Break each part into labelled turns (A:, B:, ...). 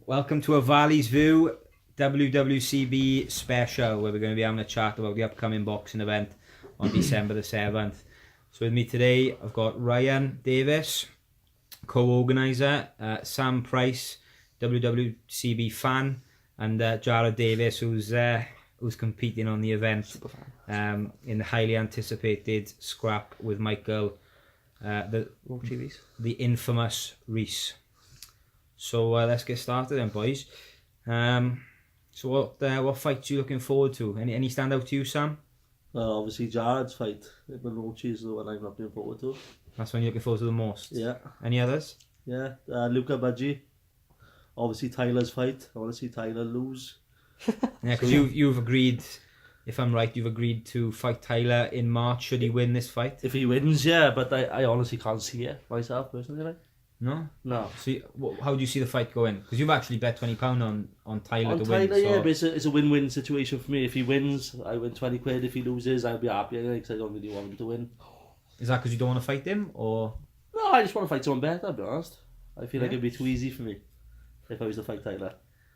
A: Welcome to a Valley's View WWCB special, where we're going to be having a chat about the upcoming boxing event on December the 7th. So with me today, I've got Jarrad Davies, co-organiser, Sam Price, WWCB fan, and Jarrad Davies, who's competing on the event in the highly anticipated scrap with Michael, the infamous Reese. So let's get started then, boys. So what fights are you looking forward to? Any stand out to you, Sam?
B: Well, obviously Jarrad's fight with Rochi is the one I'm looking forward to.
A: That's one you're looking forward to the most?
B: Yeah.
A: Any others?
B: Yeah, Luca Budgie. Obviously Tyler's fight. I want to see Tyler lose.
A: Yeah, because you've agreed, if I'm right, you've agreed to fight Tyler in March should he win this fight?
B: If he wins, yeah, but I honestly can't see it myself personally. Like.
A: No?
B: No.
A: So how do you see the fight going? Because you've actually bet £20 on Tyler to win.
B: Tyler, yeah, but it's a win-win situation for me. If he wins, I win 20 quid. If he loses, I'll be happy because I don't really want him to win.
A: Is that because you don't want to fight him, or...?
B: No, I just want to fight someone better, to be honest. I feel like it'd be too easy for me if I was to fight Tyler.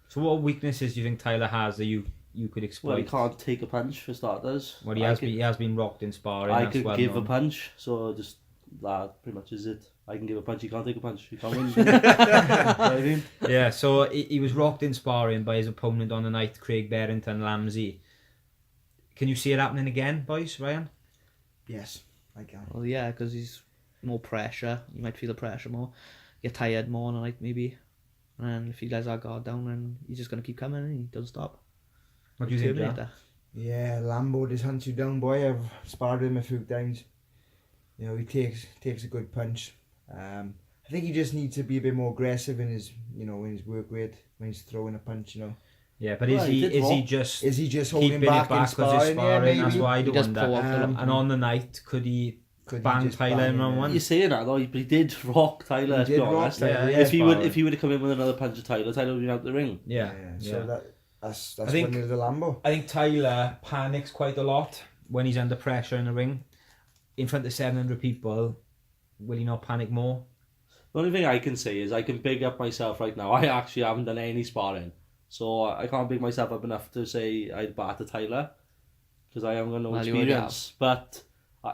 A: So what weaknesses do you think Tyler has that you could exploit?
B: Well, he can't take a punch, for starters.
A: Well, he has been rocked in sparring.
B: I could give a punch, so just that pretty much is it. I can give a punch, he can't take a punch. He can't win. You know what I mean?
A: Yeah, so he was rocked in sparring by his opponent on the night, Craig Barrington Lamsey. Can you see it happening again, boys, Ryan?
C: Yes, I can.
D: Well, yeah, because he's more pressure. You might feel the pressure more. Get tired more on the night, maybe. And if he lets our guard down, then he's just going to keep coming and he doesn't stop.
A: What do you think, Jack?
C: Yeah, Lambo just hunts you down, boy. I've sparred with him a few times. You know, he takes a good punch. I think he just needs to be a bit more aggressive in his work rate when he's throwing a punch, you know.
A: Yeah, but is he just
C: holding back in sparring?
A: Yeah, maybe. That's why I
D: he
A: don't
D: does pull
A: wonder. And on the night, could he bang Tyler in round one?
B: You're saying that though, but he did rock Tyler.
C: He did rock
A: Tyler.
B: If he would have come in with another punch of Tyler, Tyler would have been out the ring.
A: Yeah.
C: So that's
A: I think,
C: one of the Lambo.
A: I think Tyler panics quite a lot when he's under pressure in the ring. In front of 700 people, will he not panic more?
B: The only thing I can say is I can big up myself right now. I actually haven't done any sparring, so I can't big myself up enough to say I'd batter Tyler because I haven't got no experience. But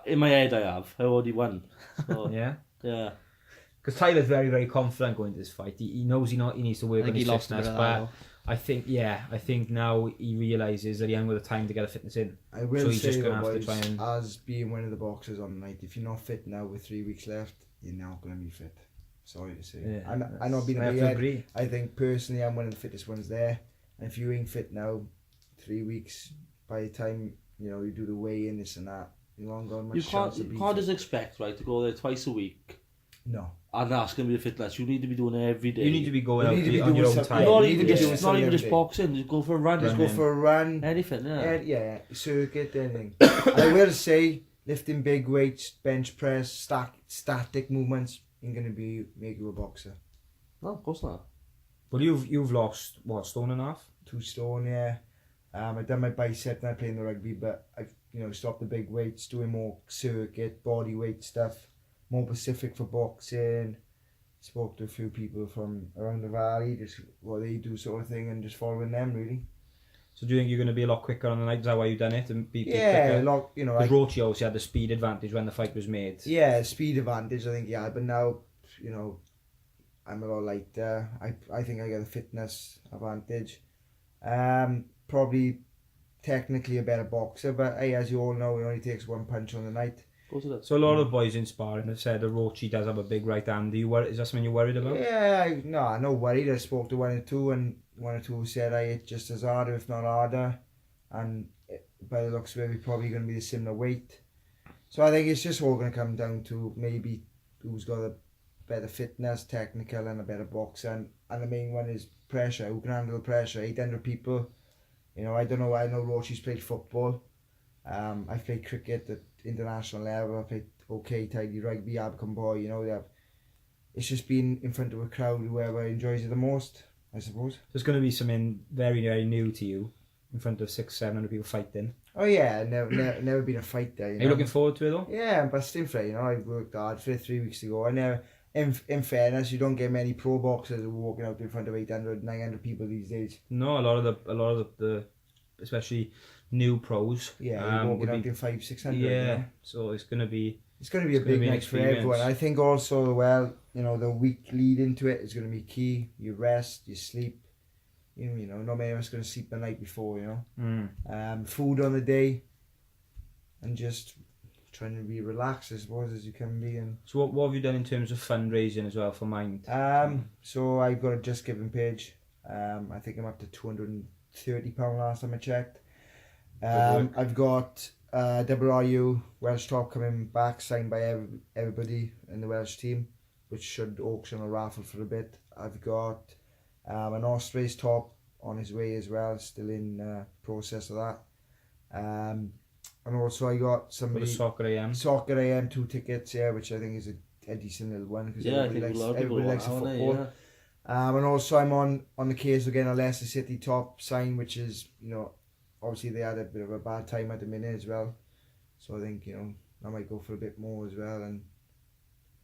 B: in my head, I have. I already won. So,
A: yeah.
B: Because
A: Tyler's very, very confident going to this fight. He knows he needs to work on his fitness, but I think now he realises that he hasn't got the time to get the fitness in.
C: I will
A: so he's
C: say,
A: just going to have
C: boys,
A: to try and...
C: as being one of the boxers on the night, if you're not fit now with 3 weeks left, you're not going to be fit. Sorry to say.
A: Yeah,
C: I'm not being a big
A: head.
C: Agree. I think personally I'm one of the fittest ones there. And if you ain't fit now, 3 weeks, by the time you do the weigh-in, this and that, you're long gone much chance to be.
B: You can't just expect to go there twice a week.
C: No.
B: And that's going to be the fitness. You need to be doing it every day.
A: You need to be going out on your own time.
B: Not even just boxing. Just go for a run.
C: Just go for a run.
B: Anything,
C: yeah. Circuit, anything. I will say, lifting big weights, bench press, static movements ain't going to make you a boxer.
B: No, of course not.
A: But you've lost, what, stone and a half?
C: 2 stone, yeah. I've done my bicep and I play in the rugby, but I've stopped the big weights, doing more circuit, body weight stuff, more specific for boxing. Spoke to a few people from around the valley, just what they do sort of thing, and just following them really.
A: So do you think you're going to be a lot quicker on the night? Is that why you've done it?
C: Yeah, a lot,
A: Because Rochi obviously had the speed advantage when the fight was made.
C: Yeah, speed advantage I think, yeah, but now, I'm a lot lighter. I think I get a fitness advantage. Probably technically a better boxer, but hey, as you all know, it only takes 1 punch on the night.
A: So a lot of the boys in sparring have said that Rochi does have a big right hand. Is that something you're worried about?
C: Yeah, I'm not worried. I spoke to 1 or 2 and 1 or 2 said I hit just as hard, if not harder. And by the looks of it, we're probably going to be the similar weight. So I think it's just all going to come down to maybe who's got a better fitness, technical, and a better boxer. And the main one is pressure. Who can handle the pressure? 800 people. I don't know. I know Rochi's played football. I've played cricket at international level. I've played tidy rugby, Abcom boy. It's just been in front of a crowd, whoever enjoys it the most, I suppose.
A: There's going to be something very, very new to you in front of 600-700 people fighting.
C: Oh yeah, never been a fighter.
A: Are you looking forward to it though?
C: Yeah, I'm busting for it. I've worked hard for it 3 weeks ago. in fairness, you don't get many pro boxers walking out in front of 800, 900 people these days.
A: No, a lot of the especially new pros.
C: Yeah, you're walking
A: would
C: out
A: be,
C: in 500-600.
A: yeah,
C: You know?
A: so it's gonna be
C: A big night for everyone. I think also, well, you know, the week lead into it is going to be key. You rest, you sleep. You know, not many of us going to sleep the night before, you know. Food on the day, and just trying to be relaxed, I suppose, as you can be. And
A: so what have you done in terms of fundraising as well for Mind?
C: so I've got a Just Giving page. I think I'm up to £230 last time I checked. I've got WRU Welsh top coming back, signed by everybody in the Welsh team, which should auction or raffle for a bit. I've got an Ospreys top on his way as well, still in process of that. And also I got somebody
A: Soccer AM.
C: Soccer AM 2 tickets, yeah, which I think is a decent little one because everybody likes the football. And also I'm on the case of getting a Leicester City top sign, which is, you know, obviously they had a bit of a bad time at the minute as well, so I think, you know, I might go for a bit more as well. And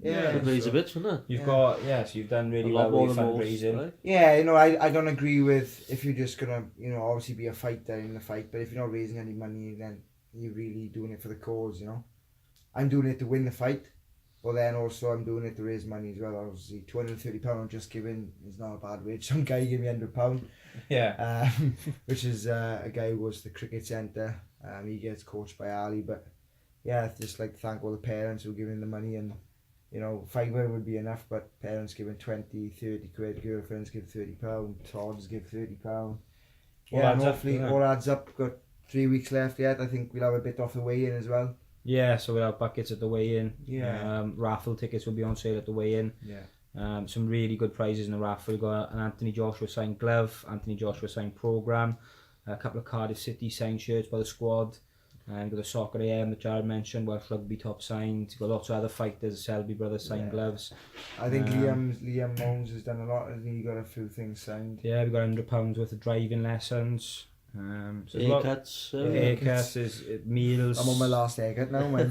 B: it pays a bit, doesn't it?
A: You've got, so you've done really well with fundraising.
B: Right?
C: Yeah, you know, I don't agree with if you're just gonna, you know, obviously be a fighter in the fight, but if you're not raising any money, then you're really doing it for the cause, you know. I'm doing it to win the fight, but then also I'm doing it to raise money as well. Obviously, £230 Just Giving is not a bad wage. Some guy gave me £100.
A: Yeah.
C: Which is a guy who goes to the cricket centre. He gets coached by Ali, but yeah, I'd just like to thank all the parents who are giving the money. And you know, fiver would be enough, but parents giving 20, 30 quid, girlfriends give £30, Tods give £30. Yeah, and hopefully all adds up. Got 3 weeks left yet. I think we'll have a bit off the weigh-in as well.
A: Yeah, so we'll have buckets at the weigh-in.
C: Yeah.
A: Raffle tickets will be on sale at the weigh-in.
C: Yeah.
A: Some really good prizes in the raffle. We've got an Anthony Joshua signed glove, Anthony Joshua signed programme, a couple of Cardiff City signed shirts by the squad, and got a Soccer AM that Jarrad mentioned, Welsh Rugby top signed. Got lots of other fighters, Selby brothers signed gloves.
C: I think Liam Mones has done a lot. I think he got a few things signed.
A: Yeah, we got £100 worth of driving lessons. So
B: Haircuts,
A: is meals.
C: I'm on my last haircut now, man.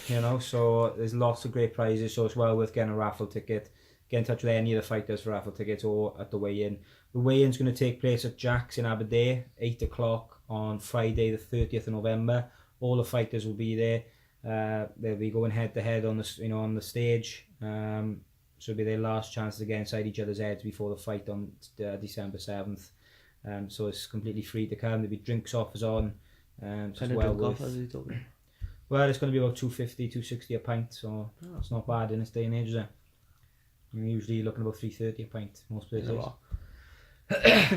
A: You know, so there's lots of great prizes, so it's well worth getting a raffle ticket. Get in touch with any of the fighters for raffle tickets or at the weigh-in. The weigh-in's going to take place at Jack's in Aberdeen, 8 o'clock on Friday the 30th of November. All the fighters will be there. They'll be going head to head on the, on the stage. So it'll be their last chance to get inside each other's heads before the fight on December 7th. So it's completely free to come. There'll be drinks offers on. So it's well worth. Well, it's going to be about $2.50, $2.60 a pint, so it's not bad in this day and age, is it? You're usually looking about $3.30 a pint most places. Well,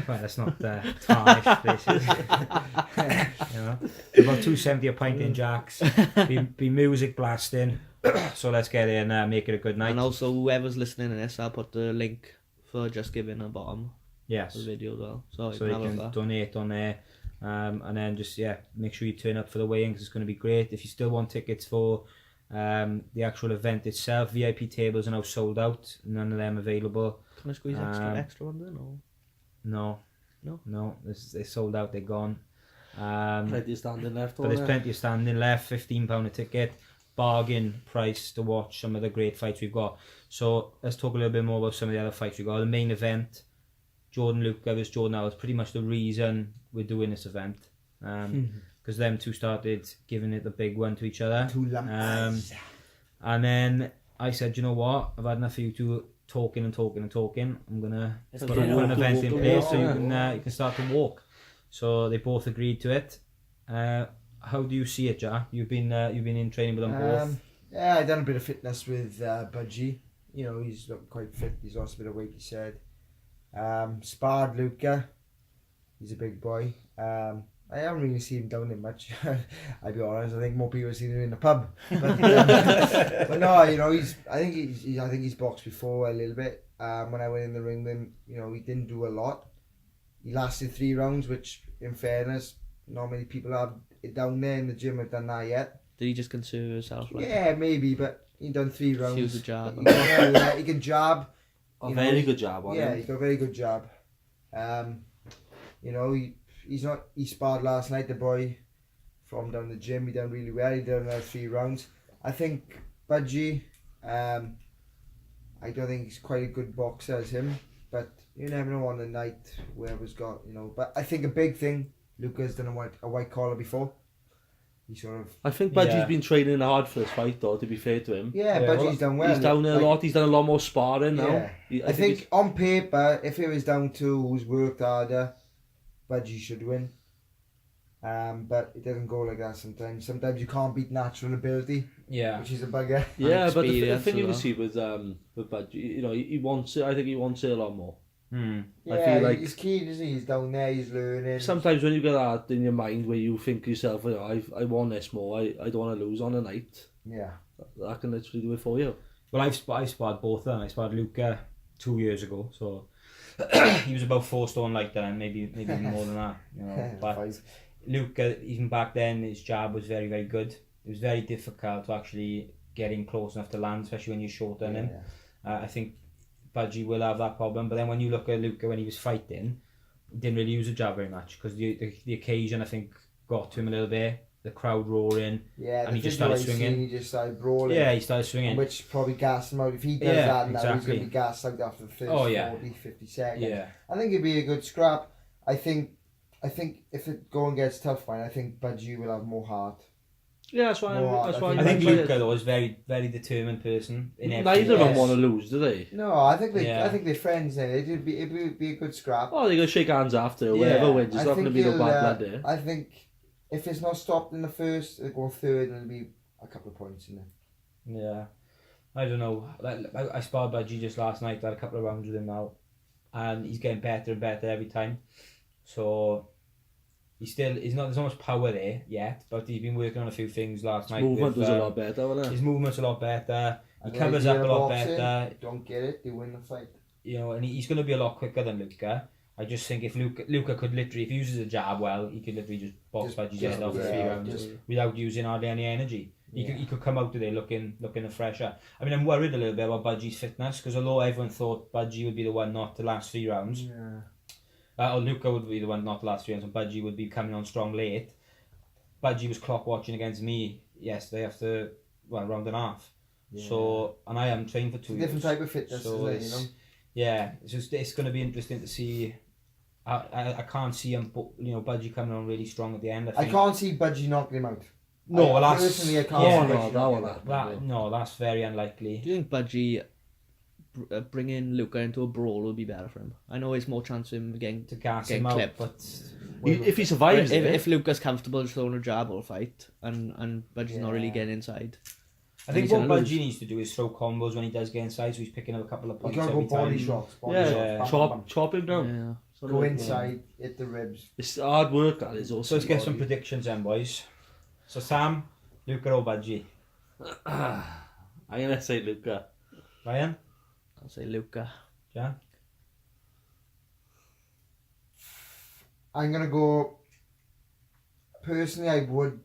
A: that's not tarnished places. You know, about $2.70 a pint in Jack's. Be music blasting. So let's get in and make it a good night.
D: And also, whoever's listening to this, I'll put the link for Just Giving at the bottom.
A: Yes.
D: The video as well. So
A: you can donate on there. And then just, make sure you turn up for the weigh-in because it's going to be great. If you still want tickets for the actual event itself, VIP tables are now sold out. None of them available.
D: Can I squeeze extra ones in? Or?
A: No. They're sold out, they're gone.
B: Plenty of standing left.
A: But there's plenty of standing left, £15 a ticket. Bargain price to watch some of the great fights we've got. So let's talk a little bit more about some of the other fights we've got. The main event, Jordan Luca versus Jordan Allen, is pretty much the reason we're doing this event. Because them two started giving it the big one to each other. And then I said, you know what? I've had enough of you two talking. I'm gonna put an event in place so you can start to walk. So they both agreed to it. How do you see it, Jar? You've been in training with them both.
C: Yeah, I done a bit of fitness with Budgie. You know, he's looking quite fit. He's lost a bit of weight, he said. Sparred Luca. He's a big boy. I haven't really seen him down there much. I'll be honest. I think more people have seen him in the pub. But no, you know, I think he's boxed before a little bit. When I went in the ring, then you know he didn't do a lot. He lasted 3 rounds, which, in fairness, not many people have it down there in the gym have done that yet.
D: Did he just consider himself? Like,
C: yeah, maybe, but he done 3 rounds.
D: He was a jab.
C: He can jab.
B: Very good jab on him.
C: Yeah, he's got a very good jab. You know, he sparred last night, the boy from down the gym. He done really well. He done another 3 rounds. I think Budgie, I don't think he's quite a good boxer as him, but you never know on the night whoever's got, you know. But I think a big thing, Luca's done a white collar before. He sort of...
B: I think Budgie's been training hard for this fight, though, to be fair to him.
C: Yeah, Budgie's done well.
B: He's down there a lot. He's done a lot more sparring now.
C: I think on paper, if it was down to who's worked harder, Budgie should win. But it doesn't go like that sometimes. Sometimes you can't beat natural ability, which is a bugger.
B: Yeah, but the thing you can see with Budgie, you know, he wants it. I think he wants it a lot more.
C: Yeah,
B: I feel like
C: he's keen, isn't he? He's down there, he's learning.
B: Sometimes when you get that in your mind where you think to yourself, you know, I want this more, I don't want to lose on a night.
C: Yeah.
B: That can literally do it for you.
A: Well, I've sparred both of them. I sparred Luca 2 years ago, so he was about 4 stone like that, and maybe even more than that. You know, but Luca, even back then, his jab was very, very good. It was very difficult to actually get in close enough to land, especially when you're shorter than him. I think Budgie will have that problem, but then when you look at Luca when he was fighting, he didn't really use a jab very much because the occasion, I think, got to him a little bit. The crowd roaring, and he just started swinging.
C: He just started brawling.
A: Yeah, he started swinging.
C: Which probably gassed him out. If he does that now, he's going to be gassed out after the first 40, 50 seconds.
A: Yeah.
C: I think it'd be a good scrap. I think if it going gets tough, fine, I think Budgie will have more heart.
B: Yeah, that's why.
A: I think Luca though is very, very determined person.
B: Neither of them want to lose, do they?
C: No, I think they're friends now. It'd be a good scrap.
B: Oh, they're gonna shake hands after. Whoever wins, it's not gonna be no bad blood there.
C: I think if it's not stopped in the first, it'll go third, and it'll be a couple of points in there.
A: Yeah, I don't know. I sparred Budgie just last night. I had a couple of rounds with him now, and he's getting better and better every time. So. There's not much power there yet, but he's been working on a few things last night.
B: His movement was a lot better, wasn't it?
A: His movement's a lot better. He covers up a lot better.
C: Don't get it, they win the fight.
A: You know, and he's going to be a lot quicker than Luca. I just think if Luca could literally, if he uses a jab well, he could literally just box Budgie's head off for 3 rounds without using hardly any energy. He could come out today looking fresher. I mean, I'm worried a little bit about Budgie's fitness because although everyone thought Budgie would be the one not to last 3 rounds.
C: Yeah.
A: Or Luca would be the one not to last 3 rounds, and Budgie would be coming on strong late. Budgie was clock watching against me yesterday after round and a half. Yeah. So, and I am trained for 2 years.
C: Different type of fitness,
A: so
C: isn't it, you know?
A: Yeah, it's going to be interesting to see. I can't see him, you know, Budgie coming on really strong at the end.
C: I can't see Budgie knocking him out.
A: No,
C: personally, I can't.
A: No, that's very unlikely.
D: Do you think Budgie bringing Luca into a brawl would be better for him? I know it's more chance of him getting clipped.
A: But
B: if he survives,
D: if Luca's comfortable just throwing a jab all fight and Budgie's not really getting inside.
A: I think what Budgie needs to do is throw combos when he does get inside, so he's picking up a couple of points every time.
C: Shots.
B: Chop him down.
C: Yeah. Go inside, hit the ribs.
B: It's hard work, that is also.
A: So let's get some predictions then, boys. So Sam, Luca or Budgie?
B: I'm going to say Luca.
A: Ryan?
D: I'll say Luca.
A: Jan?
C: I'm going to go... Personally, I would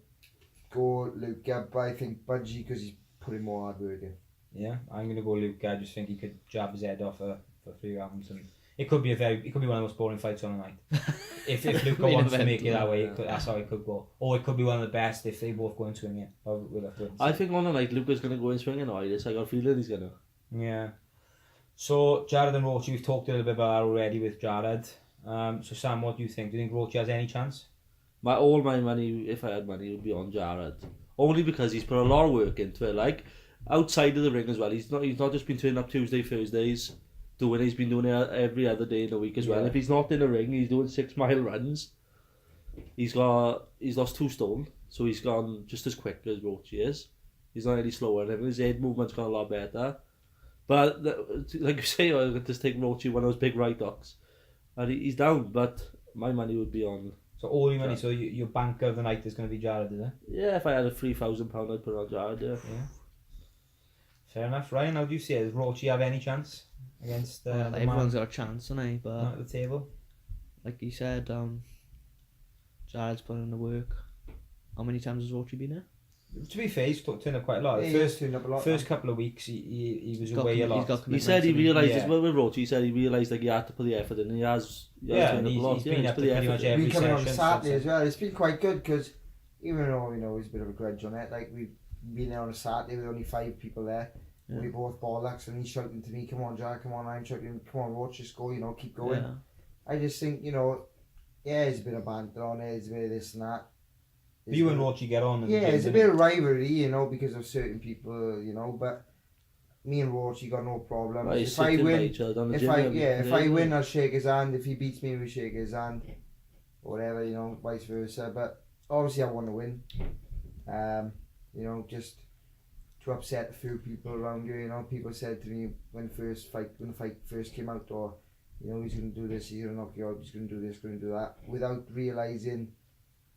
C: go Luca, but I think Budgie because he's putting more hard work in.
A: Yeah, I'm going to go Luca. I just think he could jab his head off for 3 rounds, and it could be one of the most boring fights on the night. if Luca wants to make it that way, that's how it could go. Or it could be one of the best if they both go and swing it.
B: I think on the night Luca's going to go and swing it. I got a feeling he's going to.
A: Yeah. So Jarrad and Roach, we've talked a little bit about that already with Jarrad. So Sam, what do you think? Do you think Roach has any chance?
B: All my money, if I had money, would be on Jarrad. Only because he's put a lot of work into it. Like outside of the ring as well. He's not just been turning up Tuesday, Thursdays. He's been doing it every other day in the week as well. If he's not in the ring, he's doing 6 mile runs. He's lost 2 stone, so he's gone just as quick as Roach is. He's not any slower, and his head movement's gone a lot better. But like you say, I could just take Roach, one of those big right hooks, and he's down. But my money would be on.
A: So all your money, so your banker of the night is going to be Jarrad, is it?
B: Yeah, if I had a £3,000, I'd put it on Jarrad. Yeah.
A: Fair enough, Ryan. How do you see it? Does Roach have any chance against?
D: Everyone's got a chance, hasn't but
A: not at the table.
D: Like you said, Jarrad's putting in the work. How many times has Roach been there?
A: To be fair, he's turned up quite a lot. The first couple of weeks, he was away a lot.
B: He said he realised as well with Roach. He said he realised like he had to put the effort in. And he has.
A: And he's been up pretty much every session.
C: Coming on Saturday as well. It's been quite good because even though there's a bit of a grudge on it, like we've been there on a Saturday with only 5 people there.
D: Yeah.
C: We both bollocks, and he's shouting to me, "Come on, Jack, come on!" I'm shouting, "Come on, Roach, just go, keep going."
D: Yeah.
C: I just think, yeah, there's a bit of banter on it, there's a bit of this and that.
A: But you and Roachy get on.
C: Yeah, there's a bit of rivalry, because of certain people, but me and Roachy got no problem.
B: Right,
C: If I win,
B: if
C: I win, I'll shake his hand. If he beats me, we shake his hand. Or whatever, vice versa. But obviously I want to win. Just to upset a few people around you, people said to me when the fight first came out, or, he's going to do this, he's going to knock you out, he's going to do this, going to do that, without realising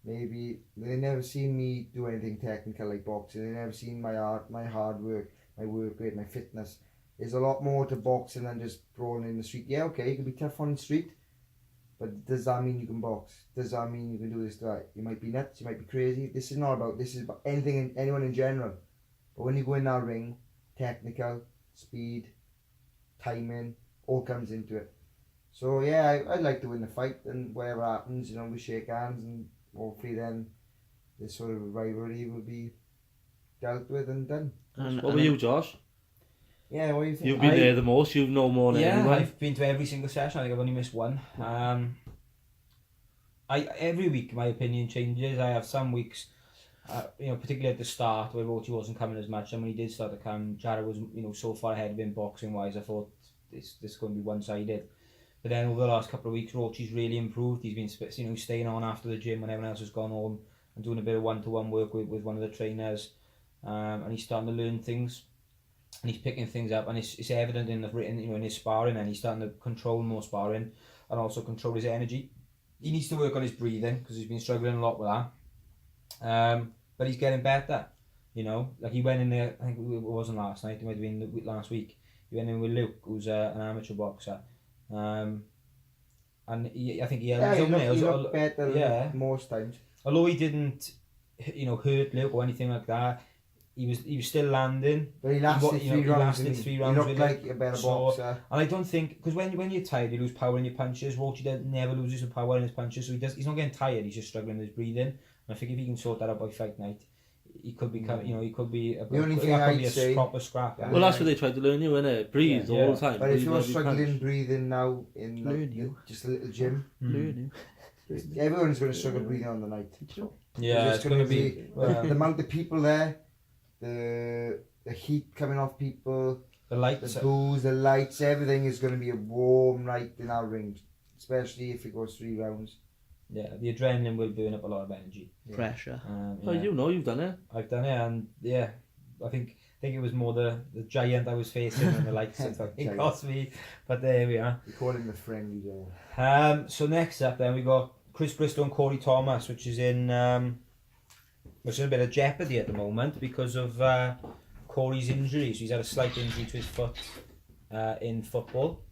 C: maybe they never seen me do anything technical like boxing. They never seen my art, my hard work, my work rate, my fitness. There's a lot more to boxing than just brawling in the street. Yeah, okay, you can be tough on the street, but does that mean you can box? Does that mean you can do this, that? You might be nuts, you might be crazy. This is about anything, anyone in general. But when you go in that ring, technical, speed, timing, all comes into it. So yeah, I'd like to win the fight, and whatever happens, we shake hands, and hopefully then this sort of rivalry will be dealt with and done.
B: What about you, Josh?
C: Yeah, what do you think?
B: You've been there the most, you've known more than anyone.
A: I've been to every single session. I think I've only missed one. Every week my opinion changes. I have some weeks, particularly at the start where Roachy wasn't coming as much, and when he did start to come, Jarrad was, so far ahead of him boxing wise. I thought this is going to be one-sided. But then over the last couple of weeks, Roachy's really improved. He's been, staying on after the gym when everyone else has gone home and doing a bit of one-to-one work with one of the trainers. And he's starting to learn things, and he's picking things up, and it's evident in in his sparring, and he's starting to control more sparring and also control his energy. He needs to work on his breathing because he's been struggling a lot with that. But he's getting better. Like he went in there. I think it wasn't last night. It might have been last week. He went in with Luke, who's an amateur boxer. And I think he
C: looked better than most times.
A: Although he didn't, hurt Luke or anything like that, he was still landing.
C: But he lasted 3 rounds. He looked like a better boxer.
A: And I don't think, because when you're tired, you lose power in your punches. Roachy never loses the power in his punches, so he's not getting tired. He's just struggling with his breathing. And I think if he can sort that out by fight night, he could become, he could be a proper scrap.
B: Well, that's what they tried to learn you, innit? Breathe all the time.
C: But if you're struggling breathing now in just a little gym, everyone's going to struggle breathing on the night.
A: Yeah, it's going to be
C: the amount of people there, the heat coming off people,
A: the lights,
C: the booze, the lights, everything is going to be a warm night in our ring, especially if it goes 3 rounds.
A: Yeah, the adrenaline will burn up a lot of energy.
D: Pressure.
B: Oh, you've done it.
A: I've done it, and yeah, I think it was more the giant I was facing than the lights it cost me. But there we are.
C: We call him the friendly giant.
A: So next up, then we got Chris Bristow and Corey Thomas, which is in a bit of jeopardy at the moment because of Corey's injury. So he's had a slight injury to his foot in football.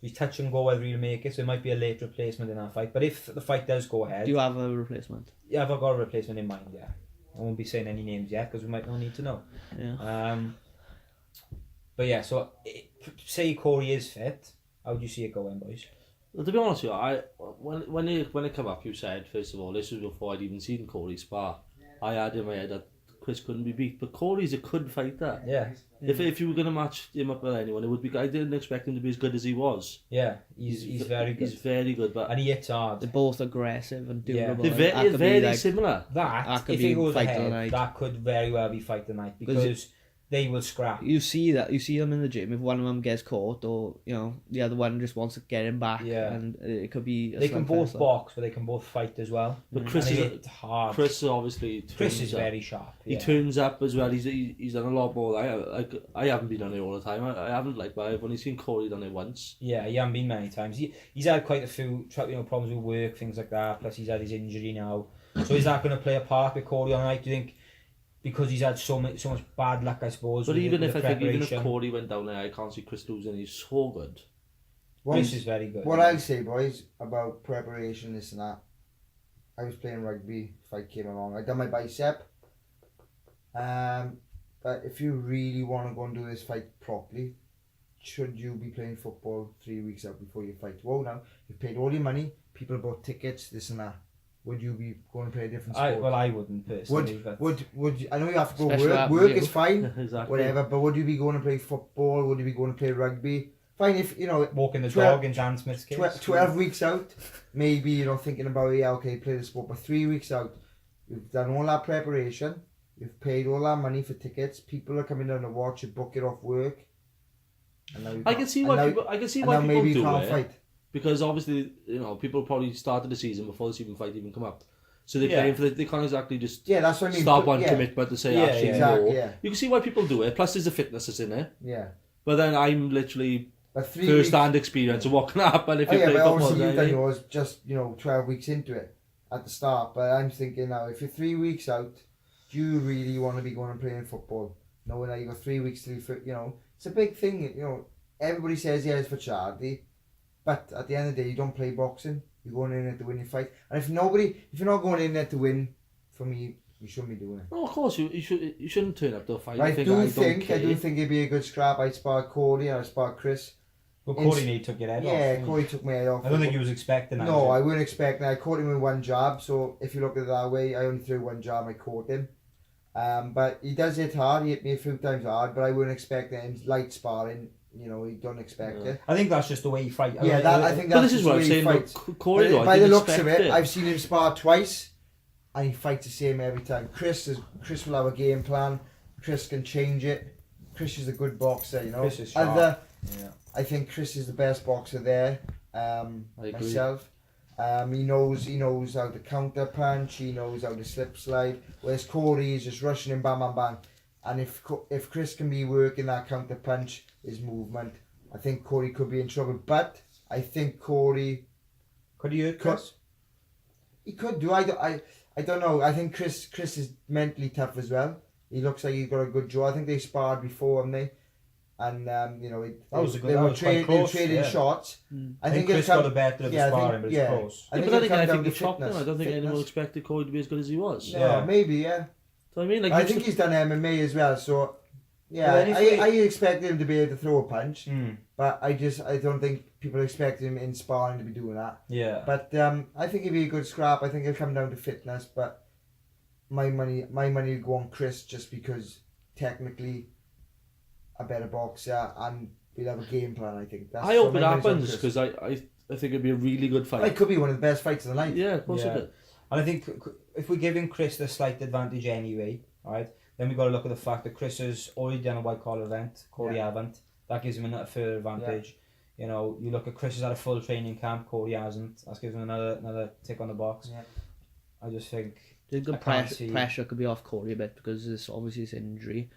A: He's touch and go whether he'll make it, so it might be a late replacement in that fight. But if the fight does go ahead...
D: Do you have a replacement?
A: Yeah, I've got a replacement in mind, yeah. I won't be saying any names yet, because we might not need to know.
D: Yeah.
A: But yeah, so say Corey is fit, how do you see it going, boys?
B: Well, to be honest with you, when it came up, you said, first of all, this was before I'd even seen Corey spar. I had in my head that Chris couldn't be beat, but Corey's a good fighter.
A: Yeah.
B: If you were going to match him up with anyone, it would be. I didn't expect him to be as good as he was.
A: Yeah, he's very good.
B: He's very good, but
A: and he hits hard.
D: They're both aggressive and durable.
B: Yeah. They're very similar.
A: That if it goes ahead, that could very well be fight the night because they will scrap.
D: You see them in the gym. If one of them gets caught, or the other one just wants to get him back, and it could be.
A: They can both box, but they can both fight as well.
B: But Chris is
A: hard.
B: Chris obviously.
A: Chris is very sharp.
B: He turns up as well. He's done a lot more. I haven't been on it all the time. I haven't but I've only seen Corey done it once.
A: Yeah, he hasn't been many times. He's had quite a few problems with work, things like that. Plus he's had his injury now. So is that going to play a part with Corey on the night? Do you think? Because he's had so much bad luck, I suppose.
B: But even if Corey went down there, I can't see Chris losing. He's so good.
A: Chris is very good.
C: What I'll say, boys, about preparation, this and that. I was playing rugby. Fight came along. I done my bicep. But if you really want to go and do this fight properly, should you be playing football 3 weeks out before your fight? Well, now you've paid all your money. People bought tickets, this and that. would you be going to play a different sport?
A: Well, I wouldn't personally.
C: Would you, I know you have to go
D: Especially
C: work.
D: with
C: Work
D: you.
C: is fine,
B: Exactly.
C: whatever. But would you be going to play football? Would you be going to play rugby? Fine if
A: walking the
C: 12
A: dog in Dan Smith's case.
C: 12 weeks out, maybe thinking about play the sport. But 3 weeks out, you've done all that preparation. You've paid all that money for tickets. People are coming down to watch you. Book it off work. And now
B: I can see why people. I can see why people
C: maybe
B: do
C: you can't
B: it.
C: fight.
B: Because obviously, people probably started the season before the even fight even come up. So they're
A: Yeah.
B: playing for they can't exactly just
C: That's what I mean.
B: start one commitment to say actually
C: exactly,
B: no.
C: yeah.
B: You can see why people do it. Plus, there's the fitness that's in it.
C: Yeah.
B: But then I'm literally
C: But 3
B: first-hand experience of what can happen if you play
C: but
B: football.
C: obviously you've done
B: Then,
C: yours just 12 weeks into it at the start. But I'm thinking now, if you're 3 weeks out, do you really want to be going and playing football? Knowing that you've got 3 weeks to it's a big thing. Everybody says it's for charity, but at the end of the day, you don't play boxing. You're going in there to win your fight. And if you're not going in there to win, for me, you shouldn't be doing it.
B: no, of course you shouldn't turn up to a fight.
C: But I do think
B: care.
C: it'd be a good scrap. I'd spar Cody and I'd spar Chris.
A: But Cody nearly took your head off.
C: Yeah, Cody took my head off.
A: I don't think he was expecting that.
C: No, I wouldn't expect that. I caught him with one jab, so if you look at it that way, I only threw one jab, I caught him. But he does hit hard, he hit me a few times hard, but I wouldn't expect that in light sparring, you don't expect it.
A: I think that's just the way he fights.
C: I think
B: But
C: that's
B: this is
C: just
B: what
C: the
B: I'm
C: way he
B: saying.
C: fights.
B: Corey, though,
C: By
B: I
C: the
B: didn't
C: looks of
B: expect
C: it, I've seen him spar twice, and he fights the same every time. Chris will have a game plan. Chris can change it. Chris is a good boxer,
A: Chris is sharp.
C: I think Chris is the best boxer there.
B: I agree.
C: Myself. He knows how to counter punch. He knows how to slip slide. Whereas Corey is just rushing him, bang, bang, bang. And if Chris can be working that counter punch, his movement, I think Corey could be in trouble. But I think Corey
A: Could he hurt Chris?
C: he could do. I don't know. I think Chris is mentally tough as well. He looks like he's got a good jaw. I think they sparred before, haven't they? And they were trading shots.
A: I think Chris got the better of the sparring, but it's close.
B: But then again, I think the shocked him. I don't think anyone expected Corey to be as good as he was.
C: No, maybe, yeah.
B: So I mean,
C: I think he's done MMA as well, so yeah, I expected him to be able to throw a punch, but I don't think people expect him in sparring to be doing that.
A: Yeah.
C: But I think he'd be a good scrap. I think it'll come down to fitness, but my money would go on Chris just because technically a better boxer and we'll have a game plan. I think.
B: I hope it happens because I think it'd be a really good fight.
C: It could be one of the best fights of the night.
B: Yeah, of course it could.
A: And I think if we're giving Chris the slight advantage anyway, right, then we've got to look at the fact that Chris has already done a white collar event, Corey haven't. That gives him a further advantage. Yeah. You look at Chris has had a full training camp, Corey hasn't. That gives him another tick on the box. Yeah. I just think
D: the good pressure could be off Corey a bit because there's obviously his injury.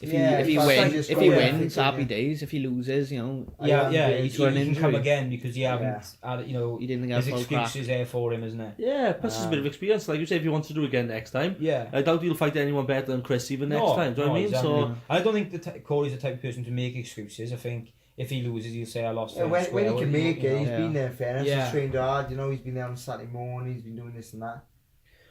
D: If he wins, happy days. If he loses,
A: he's got an injury. He can come again because he haven't had,
D: he didn't get
A: his excuses there for him, isn't it?
B: Yeah, plus there's a bit of experience. Like you say, if he wants to do it again next time, I doubt he'll fight anyone better than Chris even next time. Do you know what I mean?
A: Exactly.
B: So
A: I don't think Corey's the type of person to make excuses. I think if he loses, he'll say I lost.
C: When he can make it, he's been there. Fairness, he's trained hard. He's been there on Saturday morning. He's been doing this and that.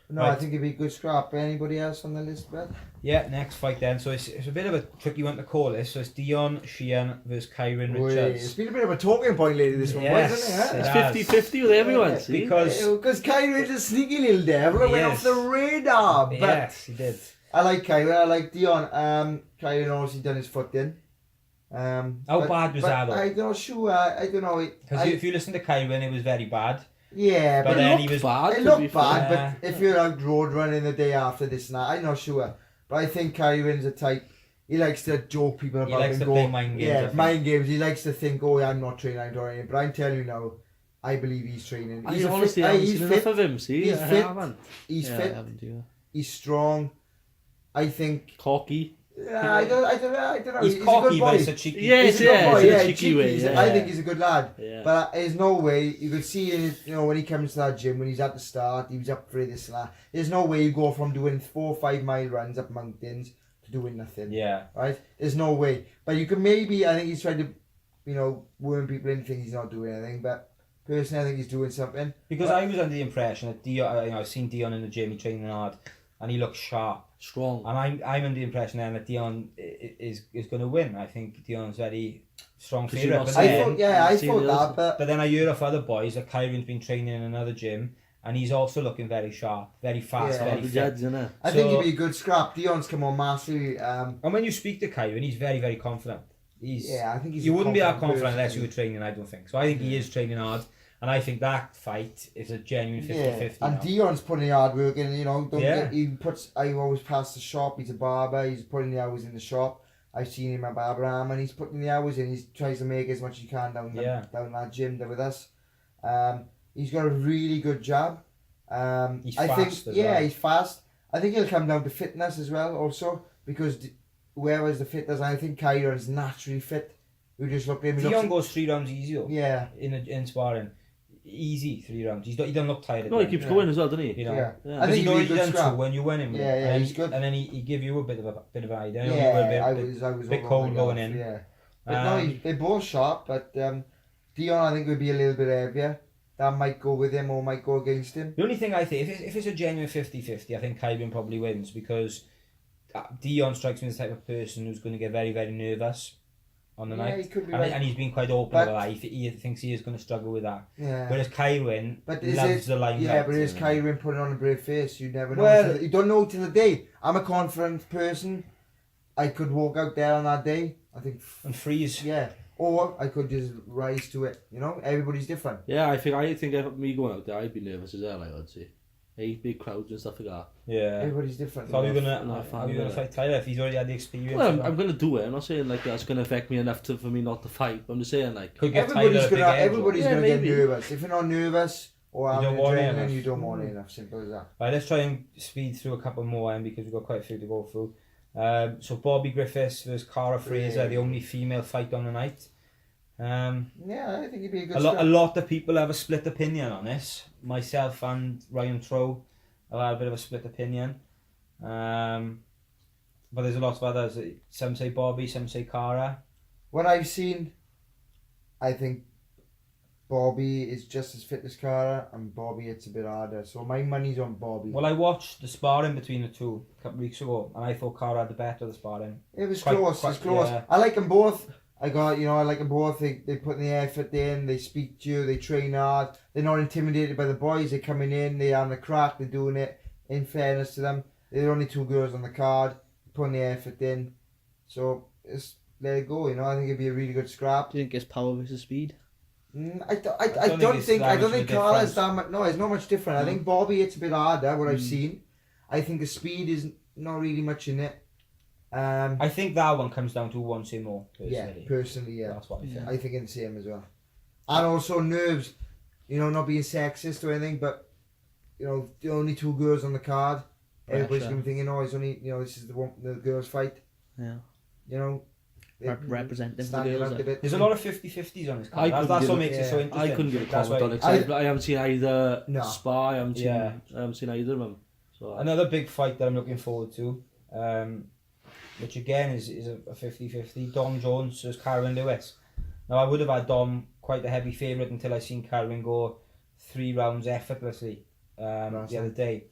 C: No, right. I think it'd be a good scrap. Anybody else on the list, Brett?
A: Yeah, next fight then. So it's a bit of a tricky one to call this. So it's Dion Sheehan versus Kyron Richards.
C: It's been a bit of a talking point lately, this one, hasn't it?
B: Huh? It's 50-50 with everyone, see?
C: Because Kyron is a sneaky little devil and went off the radar. But
A: yes, he did.
C: I like Kyron, I like Dion. Kyron obviously done his foot in.
A: How bad was that though?
C: I don't know.
A: Because if you listen to Kyron, it was very bad.
C: Yeah,
A: but then he was
B: bad.
C: It looked bad, but if you're out road running the day after this and that, I'm not sure. But I think Kyron's a type. He likes to joke people about.
A: He likes to play mind games.
C: Yeah, mind games. He likes to think, "Oh, I'm not training, I'm not training." But I'm telling you now, I believe he's training.
B: I honestly haven't seen enough of him. See,
C: he's fit. He's
D: fit.
C: I haven't, He's strong. I think
B: cocky.
C: Yeah, I don't know.
A: He's cocky, but it's a cheeky.
B: Yes,
C: yeah,
B: cheeky way.
C: I think he's a good lad.
B: Yeah.
C: But there's no way you could see in when he comes to that gym when he's at the start, he was up for this and that. There's no way you go from doing 4 or 5 mile runs up mountains to doing nothing.
A: Yeah.
C: Right. There's no way. But you can maybe. I think he's trying to, worm people in, think he's not doing anything. But personally, I think he's doing something.
A: Because I was under the impression that Dion, I've seen Dion in the gym, he's training hard, and he looks sharp.
B: Strong.
A: And I'm under the impression then that Dion is going to win. I think Dion's very strong favourite.
C: I thought that.
A: But then I hear of other boys that Kyron's been training in another gym and he's also looking very sharp, very fast,
C: Yeah.
A: very
B: The
A: fit.
B: judge, innit?
C: I think he'd be a good scrap. Dion's come on massively.
A: And when you speak to Kyron, he's very, very confident.
C: I think he's.
A: You
C: a
A: wouldn't be that
C: confident
A: confident unless
C: person.
A: you were training, I don't think. So I think he is training hard, and I think that fight is a genuine 50-50.
C: And
A: now.
C: Dion's putting the hard work in, you know.
A: Yeah.
C: I always pass the shop. He's a barber. He's putting the hours in the shop. I've seen him at Barberham, and he's putting the hours in. He tries to make as much as he can down that gym there with us. He's got a really good jab.
A: He's
C: I
A: fast
C: think,
A: as well.
C: he's fast. I think he'll come down to fitness as well, also, because whoever's the fittest, I think Kyron's naturally fit. We just look at him.
A: Dion goes 3 rounds easy though.
C: Yeah.
A: In sparring, easy 3 rounds. He doesn't look tired.
B: No, he keeps going as well, doesn't he?
A: You know.
C: Yeah.
A: I think
C: he'd be a
A: he's
C: good
A: done
C: scrap.
A: 2 when you win him.
C: Yeah, he's good.
A: And then he give you a bit of an idea.
C: Yeah, I was
A: bit
C: all
A: cold
C: over
A: going
C: the
A: in.
C: golf, Yeah. But no, they're both sharp, but Dion I think would be a little bit heavier. That might go with him or might go against him.
A: The only thing I think, if it's a genuine 50-50, I think Kyron probably wins, because Dion strikes me as the type of person who's going to get very, very nervous on the night.
C: He could be
A: and,
C: right.
A: and he's been quite open about that. He thinks he is going to struggle with that.
C: Yeah.
A: Whereas Kyron
C: Is
A: loves the limelight.
C: Yeah, but is Kyron putting on a brave face? You never know.
A: Well-
C: You don't know till the day. I'm a confident person. I could walk out there on that day. I think.
A: And freeze.
C: Yeah. Or I could just rise to it. You know, everybody's different.
B: Yeah, I think if me going out there, I'd be nervous as well, I would say. Big crowds and stuff like that.
A: Yeah.
C: Everybody's different.
A: So are you
B: Not a fan
A: gonna
B: of it.
A: fight Tyler if he's already had the experience?
B: Well, I'm going to do it. I'm not saying like that's going to affect me enough for me not to fight. But I'm just saying like.
A: Could get Tyler
C: Everybody's
A: a big
C: gonna.
A: edge, though.
C: Everybody's
B: Yeah,
C: gonna
B: maybe.
C: get nervous. If you're not nervous or
A: You
C: having
A: don't want it
C: adrenaline,
A: enough.
C: you don't want it enough. Simple as that.
A: Right, let's try and speed through a couple more because we've got quite a few to go through. So Bobby Griffiths versus Cara Fraser, the only female fight on the night.
C: Yeah, I think he'd be a good.
A: A
C: scrap.
A: lot of people have a split opinion on this. Myself and Ryan Trow have had a bit of a split opinion. But there's a lot of others. Some say Bobby, some say Cara.
C: What I've seen, I think Bobby is just as fit as Cara, and Bobby it's a bit harder. So my money's on Bobby.
A: Well, I watched the sparring between the two a couple of weeks ago, and I thought Cara had the better of the sparring.
C: It was
A: Quite-
C: close.
A: quite-
C: It's close.
A: yeah.
C: I like them both. I like them both. They put the effort in. They speak to you. They train hard. They're not intimidated by the boys. They're coming in. They're on the crack. They're doing it. In fairness to them, they're only 2 girls on the card, putting the effort in. So let it go. You know, I think it'd be a really good scrap.
D: Do you think it's power versus speed?
C: I don't
A: think it's
C: think
A: that much of a
C: Carla's
A: difference.
C: that much. No, it's not much different. I think Bobby it's a bit harder. What I've seen, I think the speed is not really much in it.
A: I think that one comes down to who wants it more,
C: Yeah,
A: personally.
C: personally, yeah.
A: That's what I think.
C: I think it's the same as well. And also nerves, you know, not being sexist or anything, but you know, the only 2 girls on the card. Everybody's
D: Pressure.
C: gonna be thinking, oh, it's only, you know, this is the girls' fight.
D: Yeah.
C: You know,
D: Representing the
C: standing
D: girls.
C: out a bit.
A: There's a lot of 50-50s on this
B: I
A: card.
B: couldn't
A: That's
B: give
A: what
B: a-
A: makes it so
C: yeah.
A: interesting.
B: I couldn't give a
A: That's
B: comment
A: why-
B: on it. 'Cause I haven't seen either
C: No.
B: Spa. I haven't
A: Yeah.
B: seen either of them. So
A: Another big fight that I'm looking forward to, which again is a 50-50, Dom Jones versus Karen Lewis. Now I would have had Dom quite a heavy favourite until I seen Karen go 3 rounds effortlessly the other day.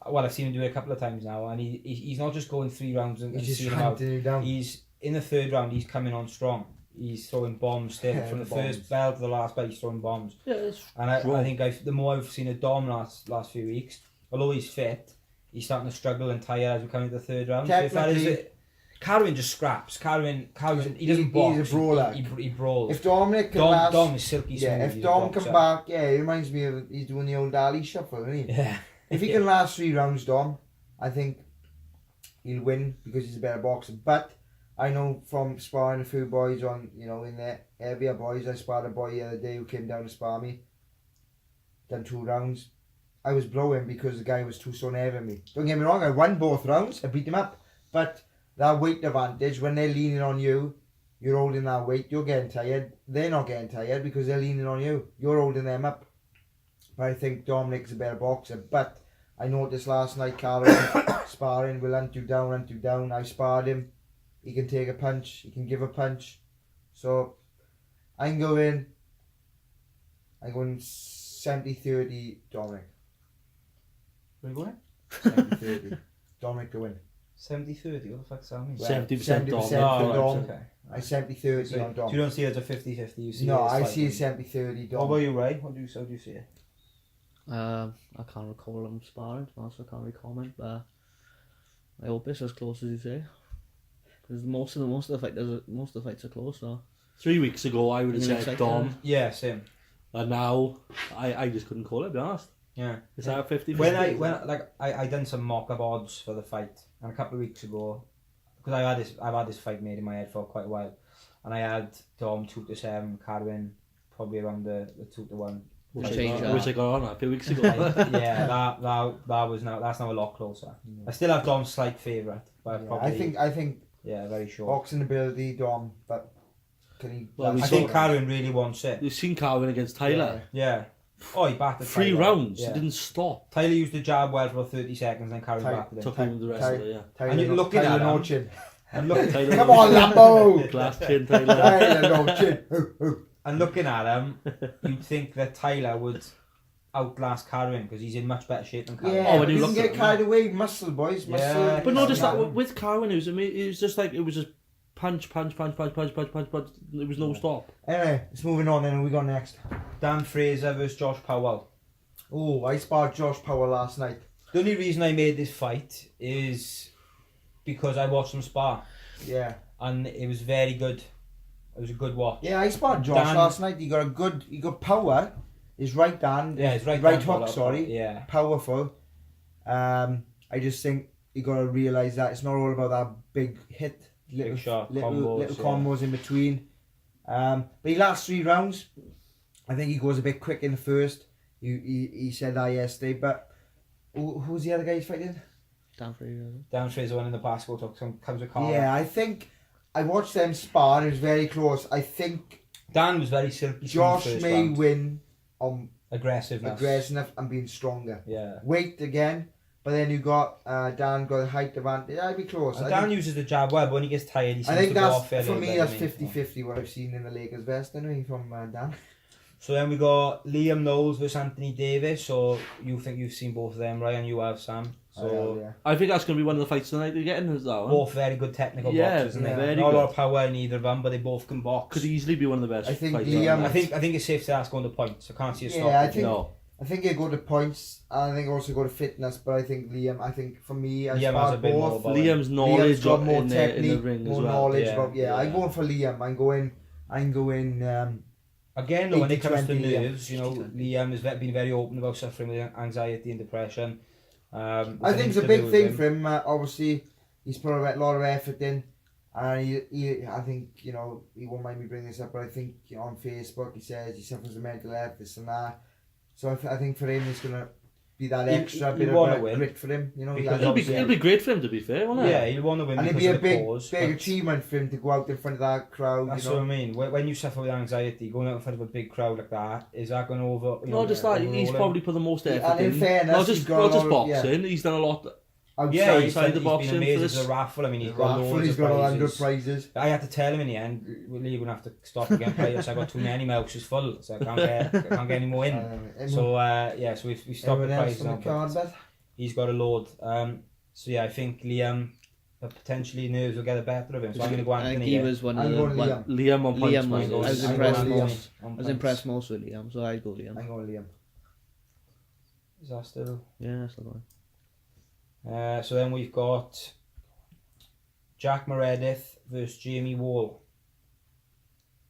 A: Well, I've seen him do it a couple of times now, and he's not just going 3 rounds and
C: He's just
A: seeing him out.
C: hunting you down.
A: He's in the 3rd round. He's coming on strong. He's throwing bombs still
C: Yeah,
A: from the
C: bombs.
A: first bell to the last bell. He's throwing bombs,
B: yeah, it's
A: and I
B: Strong.
A: think the more I've seen of Dom last few weeks, although he's fit, he's starting to struggle and tire as we come into the 3rd round. So if that is
C: Technically-
A: it, Carwin just scraps. Carwin, he doesn't box.
C: He's a brawler.
A: He brawls.
C: If Dominic can last,
A: Dom is silky smooth.
C: yeah, if
A: he's a
C: Dom
A: boxer.
C: come back, yeah, he reminds me of he's doing the old Ali shuffle, isn't he?
A: Yeah.
C: If he can last 3 rounds, Dom, I think he'll win because he's a better boxer. But I know from sparring a few boys on, you know, in the area boys, I sparred a boy the other day who came down to spar me, done 2 rounds. I was blowing because the guy was too stone heavy than me. Don't get me wrong, I won both rounds, I beat him up. But that weight advantage, when they're leaning on you, you're holding that weight, you're getting tired. They're not getting tired because they're leaning on you. You're holding them up. But I think Dominic's a better boxer. But I noticed last night, Carl sparring, will hunt you down. I sparred him. He can take a punch. He can give a punch. So I'm going 70-30 Dominic.
A: Where are you going?
C: 70-30. Dominic to win.
A: 70-30. What the fuck's that mean?
B: 70% Dom.
C: 70% for Dom.
A: Okay.
C: I 70-30
A: So
C: on Dom.
A: you don't see it as a 50-50. You see
C: No,
A: it as
C: I
A: like-
C: see it 70-30
A: What
C: Dom.
A: about you, Ray? How do you see it?
D: I can't recall them sparring, so I can't really comment, but I hope it's as close as you say. Because most of the fights are close, so
B: 3 weeks ago, I would have said Dom,
A: Yeah, same.
B: and now I just couldn't call it. To be honest,
A: Yeah.
B: is that 50?
A: When I done some mock-up odds for the fight, and a couple of weeks ago, because I've had this fight made in my head for quite a while, and I had Dom 2-7, Carwin probably around the 2-1.
B: which
D: change
B: I got on a few weeks ago.
A: Yeah, that's now a lot closer. I still have Dom's slight favourite, but
C: Yeah,
A: probably
C: I think
A: yeah, very short.
C: boxing ability, Dom, but can he?
B: Well,
A: I think Carwin really wants it.
B: You've seen Carwin against Tyler.
A: Yeah. Oh, he battered
B: 3
A: Tyler.
B: rounds.
A: Yeah.
B: He didn't stop.
A: Tyler used the jab well for about 30 seconds, then Carwin battered him.
B: Took him the rest of it. Yeah.
C: Tyler,
A: And you're looking at
C: no
A: him.
C: chin.
A: And look,
B: Tyler,
C: Come on, Lambo.
B: glass chin Tyler.
C: Tyler, no chin.
A: and looking at him, you'd think that Tyler would outlast Carwin because he's in much better shape than Carwin.
C: Yeah,
B: Oh, when
C: but
B: you
C: he
B: look
C: doesn't
B: at
C: get
B: him,
C: carried away. Muscle, boys. Muscle.
A: Yeah.
B: But not just that.
C: Carwin.
B: With Carwin, it was just like it was just punch. There was no stop.
C: Anyway, it's moving on. Then we got next.
A: Dan Fraser versus Josh Powell.
C: Oh, I sparred Josh Power last night.
A: The only reason I made this fight is because I watched him spar,
C: Yeah.
A: and it was very good. It was a good watch.
C: Yeah, I sparred Josh
A: Dan-
C: last night. He got power. His right hand.
A: Yeah, it's right
C: Right
A: down
C: hook,
A: to
C: sorry.
A: Yeah.
C: Powerful. I just think you got to realise that it's not all about that big hit.
A: Big shot,
C: little
A: combos,
C: combos in between. But he lasts 3 rounds. I think he goes a bit quick in the first. He said that yesterday. But who's the other guy he's fighting?
D: Dan Fraser.
A: Dan Fraser won in the basketball talk. Comes with Carl.
C: Yeah, I think I watched them spar. It was very close. I think
A: Dan was very silky.
C: Josh
A: first
C: may
A: round.
C: win on
A: Aggressiveness.
C: aggressiveness and being stronger.
A: Yeah.
C: Weight again, but then you got Dan got the height advantage. I'd be close.
A: And
C: I
A: Dan
C: think,
A: uses the jab well, but when he gets tired, he seems
C: I think
A: to go off
C: that's
A: a
C: for
A: little
C: me.
A: bit,
C: That's
A: doesn't he?
C: 50-50 what I've seen in the Lakers vest anyway from Dan.
A: So then we got Liam Knowles versus Anthony Davis. So you think you've seen both of them, Ryan? You have, Sam. So
C: yeah.
B: I think that's going to be one of the fights tonight. You're getting is that one.
A: both very good technical boxers, isn't
C: yeah,
A: they?
B: very
A: Not a lot
B: good.
A: of power in either of them, but they both can box.
B: Could easily be one of the best.
C: I think
B: fights
C: Liam-
B: on.
A: I think it's safe to say that's going to points. I can't see a stop.
C: Yeah, I think
B: No.
C: I think they go to points. And I think also go to fitness. But I think Liam. I think for me, I
A: Liam has a
C: sparred
A: bit more
C: both.
A: about
B: Liam's
C: Liam's
B: knowledge
C: got more
B: in the
C: technique,
B: ring
C: more
B: as well.
C: knowledge
A: Yeah,
C: about. Yeah, I'm going for Liam. I'm going.
A: Again, though, when it comes to
C: 80-20 Liam.
A: nerves, you know, Liam has been very open about suffering with anxiety and depression.
C: I think it's a big thing for him. Obviously, he's put a lot of effort in, and I think he won't mind me bringing this up, but I think on Facebook he says he suffers with mental health, this and that. So I think for him it's gonna be that extra
A: He
C: bit of
A: wanna win.
C: grit for him.
A: Because
B: It'll be great for him to be fair, won't it?
A: Yeah, he'll want to win
C: and it'd
A: because
C: be a
A: of the cause.
C: big
A: but
C: achievement for him to go out in front of that crowd.
A: That's what I mean. When you suffer with anxiety, going out in front of a big crowd like that, is that going to over?
B: Not just that, he's probably put the most effort
C: And in fairness,
B: Not
C: he's
B: just
C: got a lot of-
B: boxing, he's done a lot.
A: Yeah, he's
B: outside the
A: been
B: boxing
A: amazing
B: for
A: as
B: this.
A: a raffle. I mean, he's got
C: Raffle,
A: loads
C: he's
A: of
C: got
A: prizes.
C: 100 prizes.
A: I had to tell him in the end, you're going to have to stop again players. I got too many, my house is full, so I can't get any more in. So so we stopped the prize now. But he's got a load. So yeah, I think Liam potentially nerves will get the better of him. So I'm going to go
D: I think
A: Anthony.
D: he was one of
C: I'm
D: the
C: going
D: one,
C: Liam.
B: Liam on points.
D: Liam was.
B: mate.
D: I was
C: I'm
D: impressed
C: going
D: most.
A: on
D: I was
A: points.
D: impressed most with Liam, so I'd go Liam.
C: I'm going Liam.
A: Is that still?
D: Yeah, that's the one.
A: So then we've got Jack Meredith versus Jamie Wall,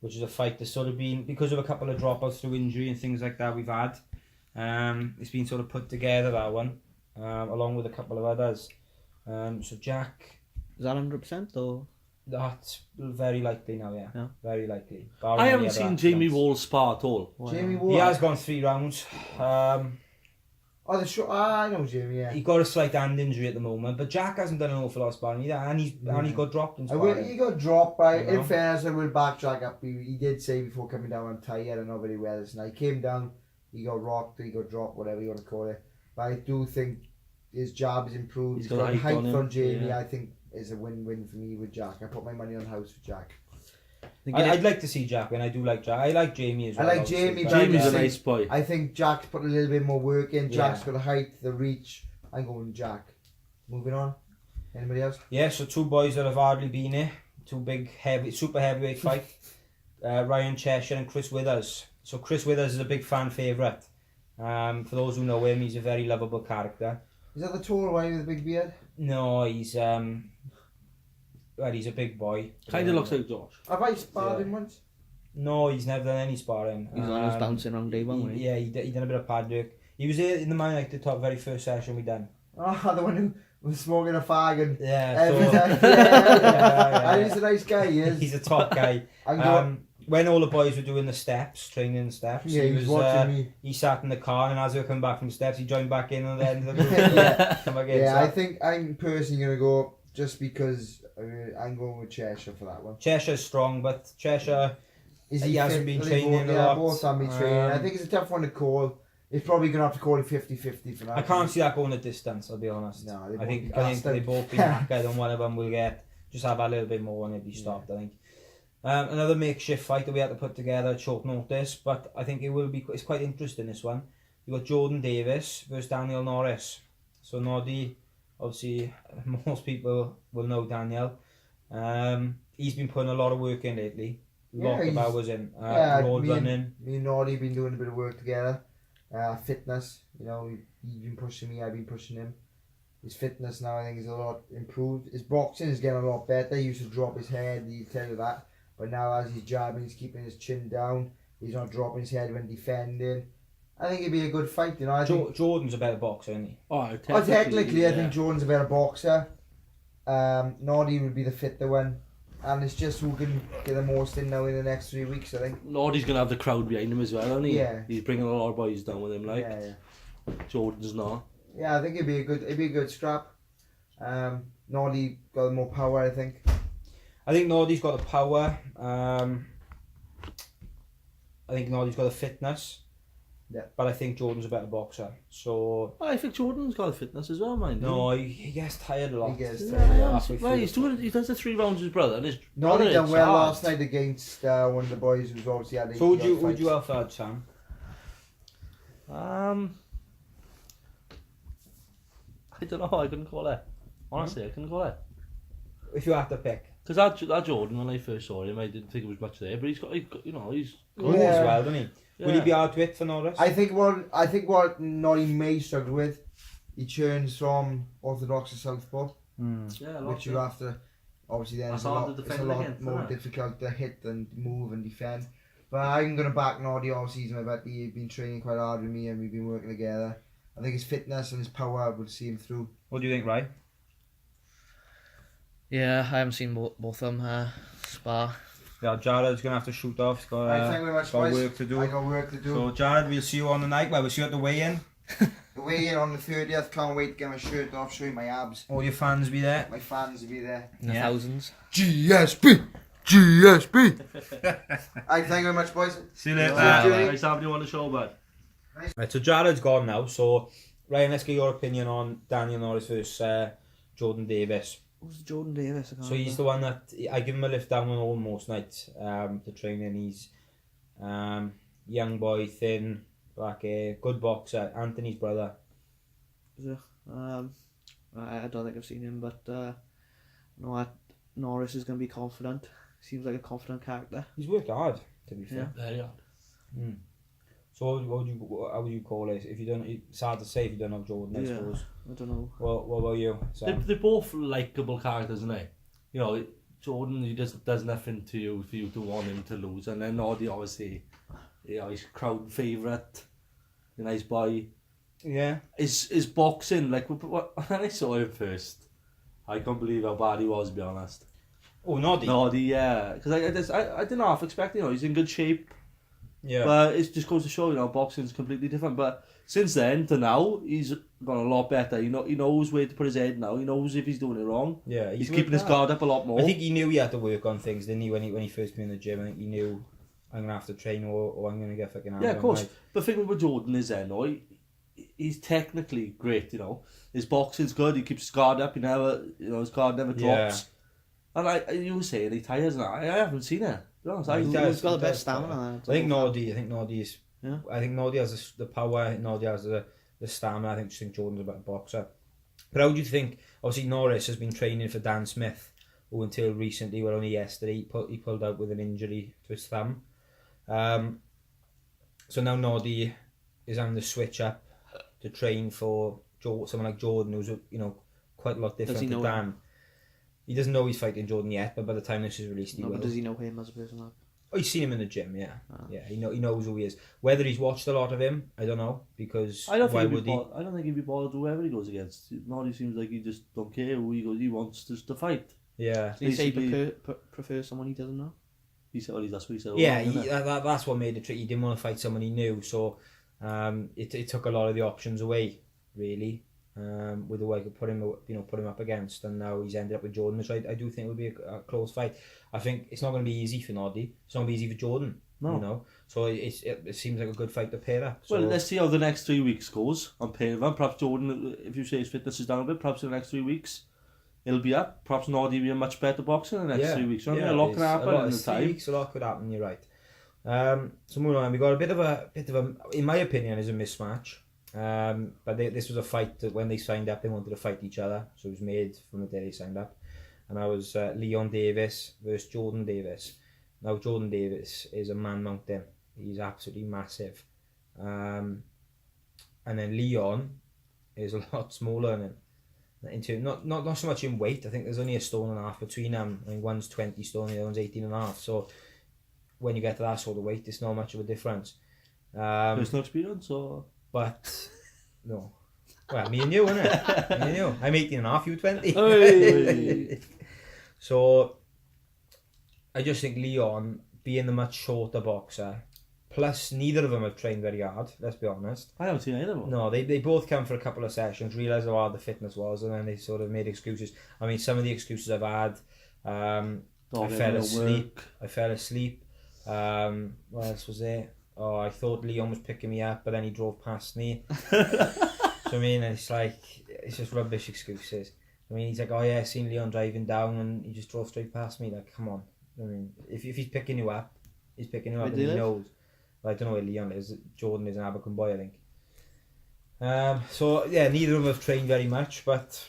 A: which is a fight that's sort of been, because of a couple of dropouts through injury and things like that we've had, it's been sort of put together, that one, along with a couple of others. So Jack,
D: Is that 100% or?
A: that's very likely now, yeah. Very likely.
B: I haven't seen Jamie Wall spar at all.
C: Jamie Wall.
A: He has gone 3 rounds.
C: I know Jamie, yeah.
A: He got a slight hand injury at the moment, but Jack hasn't done an awful lot of sparring either, and he got dropped in sparring.
C: He got dropped by,
A: You know?
C: in fairness, I will backtrack up. He did say before coming down, I'm tired and not very well this night. He came down, he got rocked, he got dropped, whatever you want to call it. But I do think his jab is improved.
B: He's
C: He's
B: got
C: got
B: height on
C: height
B: him,
C: on Jamie,
B: yeah.
C: I think is a win-win for me with Jack. I put my money on house for Jack.
A: I'd like to see Jack win. I do like Jack. I like Jamie as well.
C: I like
A: obviously,
C: Jamie,
A: but-
C: but
B: Jamie's a
C: Yeah.
B: nice boy.
C: I think Jack's put a little bit more work in. Jack's
A: Yeah.
C: got the height, the reach. I'm going Jack. Moving on. Anybody else?
A: Yeah, so 2 boys that have hardly been here. 2 big, super heavyweight fight. Ryan Cheshire and Chris Withers. So Chris Withers is a big fan favourite. For those who know him, he's a very lovable character.
C: Is that the tall one with the big beard?
A: No, he's well, he's a big boy.
B: Kind of looks like Josh.
C: Have I sparred him once?
A: No, he's never done any sparring.
D: He's always bouncing around day one,
A: Yeah, he done a bit of pad work. He was here in the Man United top very first session we done.
C: Oh, the one who was smoking a fag and
A: Yeah,
C: every
A: so,
C: time. And he's a nice guy, he is.
A: he's a top guy. When all the boys were doing the steps, training the steps,
C: Yeah, he was watching me.
A: He sat in the car, and as we were coming back from the steps, he joined back in at the end of the group. Come back in,
C: Yeah,
A: so.
C: I think I'm personally going to go just because I'm going with Cheshire for that one.
A: Cheshire's strong, but Cheshire,
C: Is
A: he hasn't been training a
C: yeah,
A: lot.
C: both haven't been training. I think it's a tough one to call. He's probably going to have to call it 50-50 for that.
A: I can't see that going the distance, I'll be honest.
C: No,
A: I think they both be knackered, and one of them will just have a little bit more and it'll be stopped, I think. Another makeshift fight that we had to put together at short notice, but I think it's quite interesting, this one. You've got Jarrad Davies versus Daniel Norris. So Noddy, obviously, most people will know Daniel. He's been putting a lot of work in lately. Lot of hours in. Road running.
C: Me and Noddy have been doing a bit of work together. Fitness, he's been pushing me, I've been pushing him. His fitness now, I think, is a lot improved. His boxing is getting a lot better. He used to drop his head, he'll tell you that. But now as he's jabbing, he's keeping his chin down. He's not dropping his head when defending. I think it'd be a good fight,
A: Jordan's a better boxer, isn't he?
C: Technically, I think Jordan's a better boxer. Noddy would be the fitter one. And it's just who can get the most in now in the next 3 weeks, I think.
B: Noddy's going to have the crowd behind him as well, isn't he?
C: Yeah.
B: He's bringing a lot of boys down with him, like.
C: Yeah.
B: Jordan's not.
C: Yeah, I think it'd be a good scrap. Noddy got more power, I think.
A: I think Noddy's got the power. I think Noddy's got the fitness.
C: Yeah.
A: But I think Jordan's a better boxer. So
B: I think Jordan's got the fitness as well, mind.
A: no, he gets tired a lot.
C: He gets
B: He does the 3 rounds with his brother, and his
C: Noddy
B: brother
C: done
B: is
C: well
B: hard.
C: last night against one of the boys who's obviously had.
A: So would you have had, Sam?
B: I don't know. I couldn't call it. Honestly, I couldn't call it.
A: If you had to pick.
B: Because that Jordan, when I first saw him, I didn't think it was much there, but he's got he's
A: Good as well, doesn't he?
B: Yeah.
A: Will he be hard to hit for Norris?
C: I think what Noddy may struggle with, he turns from orthodox to southpaw, which you have to. Obviously, then it's a lot more difficult to hit and move and defend. But I'm going to back Noddy. Obviously, he's my buddy. He's been training quite hard with me, and we've been working together. I think his fitness and his power will see him through.
A: What do you think, Rai?
D: Yeah, I haven't seen both of them spar.
A: Yeah, Jarrad's going to have to shoot off. He's got,
C: Thank you very much, boys.
A: work to do.
C: I got work to do.
A: So, Jarrad, we'll see you on the night. Well, we'll see you at the weigh-in.
C: The weigh-in on the 30th. Can't wait to get my shirt off, show you my abs.
A: All your fans be there.
C: My fans will be there.
D: In the thousands.
C: GSP! Thank you very much, boys.
A: See you later.
B: Nice having you on the show, bud.
A: Right, so Jarrad's gone now. So, Ryan, let's get your opinion on Daniel Norris versus Jarrad Davies.
D: Who's Jarrad Davies?
A: So he's the one that I give him a lift down on almost nights to training. He's young boy, thin, black hair, good boxer. Anthony's brother.
D: Is it? I don't think I've seen him, but no, Norris is going to be confident. Seems like a confident character.
A: He's worked hard, to be fair.
B: Very hard.
A: Mm. So how would you call it? If you don't, it's hard to say if you don't have Jordan, I suppose.
D: I don't know.
A: What about you?
B: They're both likeable characters, aren't they? You know, Jordan, he just does nothing to you for you to want him to lose, and then Noddy, obviously, he's crowd favourite, a nice boy.
A: Yeah.
B: His boxing, like when I saw him first, I can't believe how bad he was, to be honest.
A: Oh, Noddy.
B: Noddy, yeah, because I didn't half expect, he's in good shape.
A: Yeah.
B: But it just goes to show, boxing's completely different. But since then to now, he's gone a lot better. He knows where to put his head now. He knows if he's doing it wrong.
A: Yeah,
B: he's keeping his guard up a lot more.
A: I think he knew he had to work on things, didn't he? When he first came in the gym, I think he knew I'm gonna have to train or I'm gonna get fucking out.
B: Yeah, of course. But the thing with Jordan is then, he's technically great. His boxing's good. He keeps his guard up. He never, his guard never drops. Yeah. And you were saying he tires now. I haven't seen it. He's
D: got the best stamina.
A: I think Noddy is. Yeah. I think Noddy has the power. Noddy has the stamina. I think Jordan's a better boxer. But how do you think? Obviously, Norris has been training for Dan Smith, who until recently, only yesterday, he pulled out with an injury to his thumb. So now Noddy is having to switch up to train for someone like Jordan, who's quite a lot different
D: he
A: to
D: know
A: Dan.
D: him?
A: He doesn't know he's fighting Jordan yet, but by the time this is released, he
D: No,
A: will.
D: but does he know him as a person? Like?
A: Oh, he's seen him in the gym, yeah.
D: Ah.
A: Yeah, he knows who he is. Whether he's watched a lot of him, I don't know, because
B: I don't
A: why
B: think
A: would he?
B: I don't think he'd be bothered whoever he goes against. Nor he seems like he just don't care who he goes. He wants just to fight.
A: Yeah.
D: Did he say
B: Basically-
D: prefer someone he doesn't know?
B: He said, well, that's what he said.
A: Yeah,
B: all along, innit?
A: that's what made it tricky. He didn't want to fight someone he knew, so it took a lot of the options away, really, with the way I could put him up against, and now he's ended up with Jordan, which I do think will be a close fight. I think it's not going to be easy for Noddy. It's not going to be easy for Jordan.
B: No.
A: So it seems like a good fight to pair up. So,
B: Well, let's see how the next 3 weeks goes on pair them. Perhaps Jordan, if you say his fitness is down a bit, perhaps in the next 3 weeks it'll be up. Perhaps Noddy will be a much better boxer in the next 3 weeks. A lot can happen in the time.
A: 3 weeks, a lot could happen. You're right. So moving on, we got a bit of a, in my opinion, is a mismatch. But this was a fight that when they signed up, they wanted to fight each other. So it was made from the day they signed up, and I was Leon Davies versus Jordan Davies. Now Jordan Davies is a man mountain. He's absolutely massive. And then Leon is a lot smaller than him. Not so much in weight. I think there's only a stone and a half between them. I think one's 20 stone, the other one's 18 and a half. So when you get to that sort of weight, it's not much of a difference.
B: Personal experience or?
A: But no. Well, me and you, innit? Me and you. I'm 18 and a half, you 20.
B: Hey.
A: So I just think Leon, being the much shorter boxer, plus neither of them have trained very hard, let's be honest.
B: I haven't seen either one.
A: No, they both come for a couple of sessions, realised how hard the fitness was, and then they sort of made excuses. I mean, some of the excuses I've had, I fell asleep. What else was there? Oh, I thought Leon was picking me up, but then he drove past me. So I mean, it's just rubbish excuses. I mean, he's like, oh yeah, I seen Leon driving down and he just drove straight past me. Like, come on. I mean, if he's picking you up, he's picking you up and he knows. I don't know where Leon is. Jordan is an Abercombe boy, I think. So yeah, neither of them have trained very much, but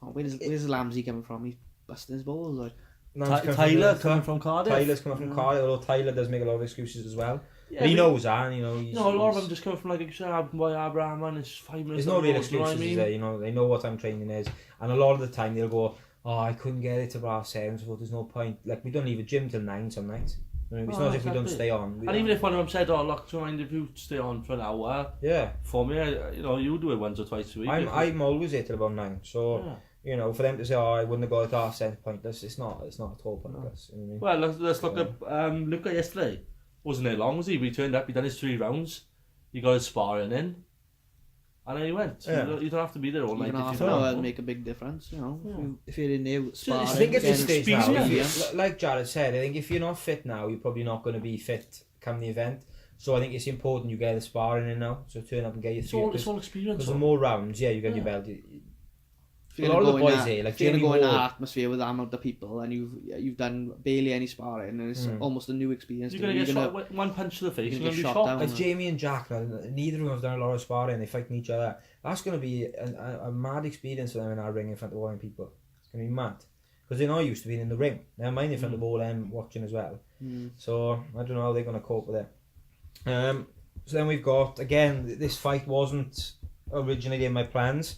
D: where's Lamsey coming from? He's busting his balls. Like.
B: Tyler coming from Cardiff.
A: Tyler's coming from Cardiff, although Tyler does make a lot of excuses as well.
B: Yeah,
A: but he knows that, he's...
B: a lot of them just coming from like Abraham and it's 5 minutes.
A: There's no real excuses,
B: you know what I mean?
A: there, they know what time training is, and a lot of the time they'll go, oh, I couldn't get it to 7:30, so there's no point. Like, we don't leave a gym till 9 some nights. I mean, it's not as if we don't stay on.
B: And even if one of them said, oh, look, do you mind if you stay on for an hour?
A: Yeah.
B: For me, you do it once or twice a week.
A: I'm always there till about 9, so... Yeah. For them to say, oh, I wouldn't have got it to 7:30, pointless. It's not at all pointless. You know what I mean?
B: Well, let's look at Luca yesterday. Wasn't there long, was he? He turned up, he done his 3 rounds, he got his sparring in, and then he went.
A: Yeah.
B: You don't have to be there all night.
D: Half an hour make a big difference, If you're in there sparring.
A: I think at this stage now,
B: experience.
A: like Jarrad said, I think if you're not fit now, you're probably not going to be fit come the event. So I think it's important you get the sparring in now. So turn up and get your 3.
B: It's all experience.
A: Because the more rounds, you get your belt.
D: A
A: lot of the boys here, like
D: you're
A: Jamie
D: going to go in
A: Ward,
D: that atmosphere with that amount of people, and you've done barely any sparring, and it's almost a new experience.
B: You're going to get shot one punch to the face. You're going to be
D: shot
B: shot
D: down.
A: like Jamie and Jack, neither of them have done a lot of sparring. They fighting each other. That's going to be a mad experience for them in our ring in front of all them people. It's going to be mad because they're not used to being in the ring. Never mind in front of all them watching as well. So I don't know how they're going to cope with it. So then we've got, again, this fight wasn't originally in my plans.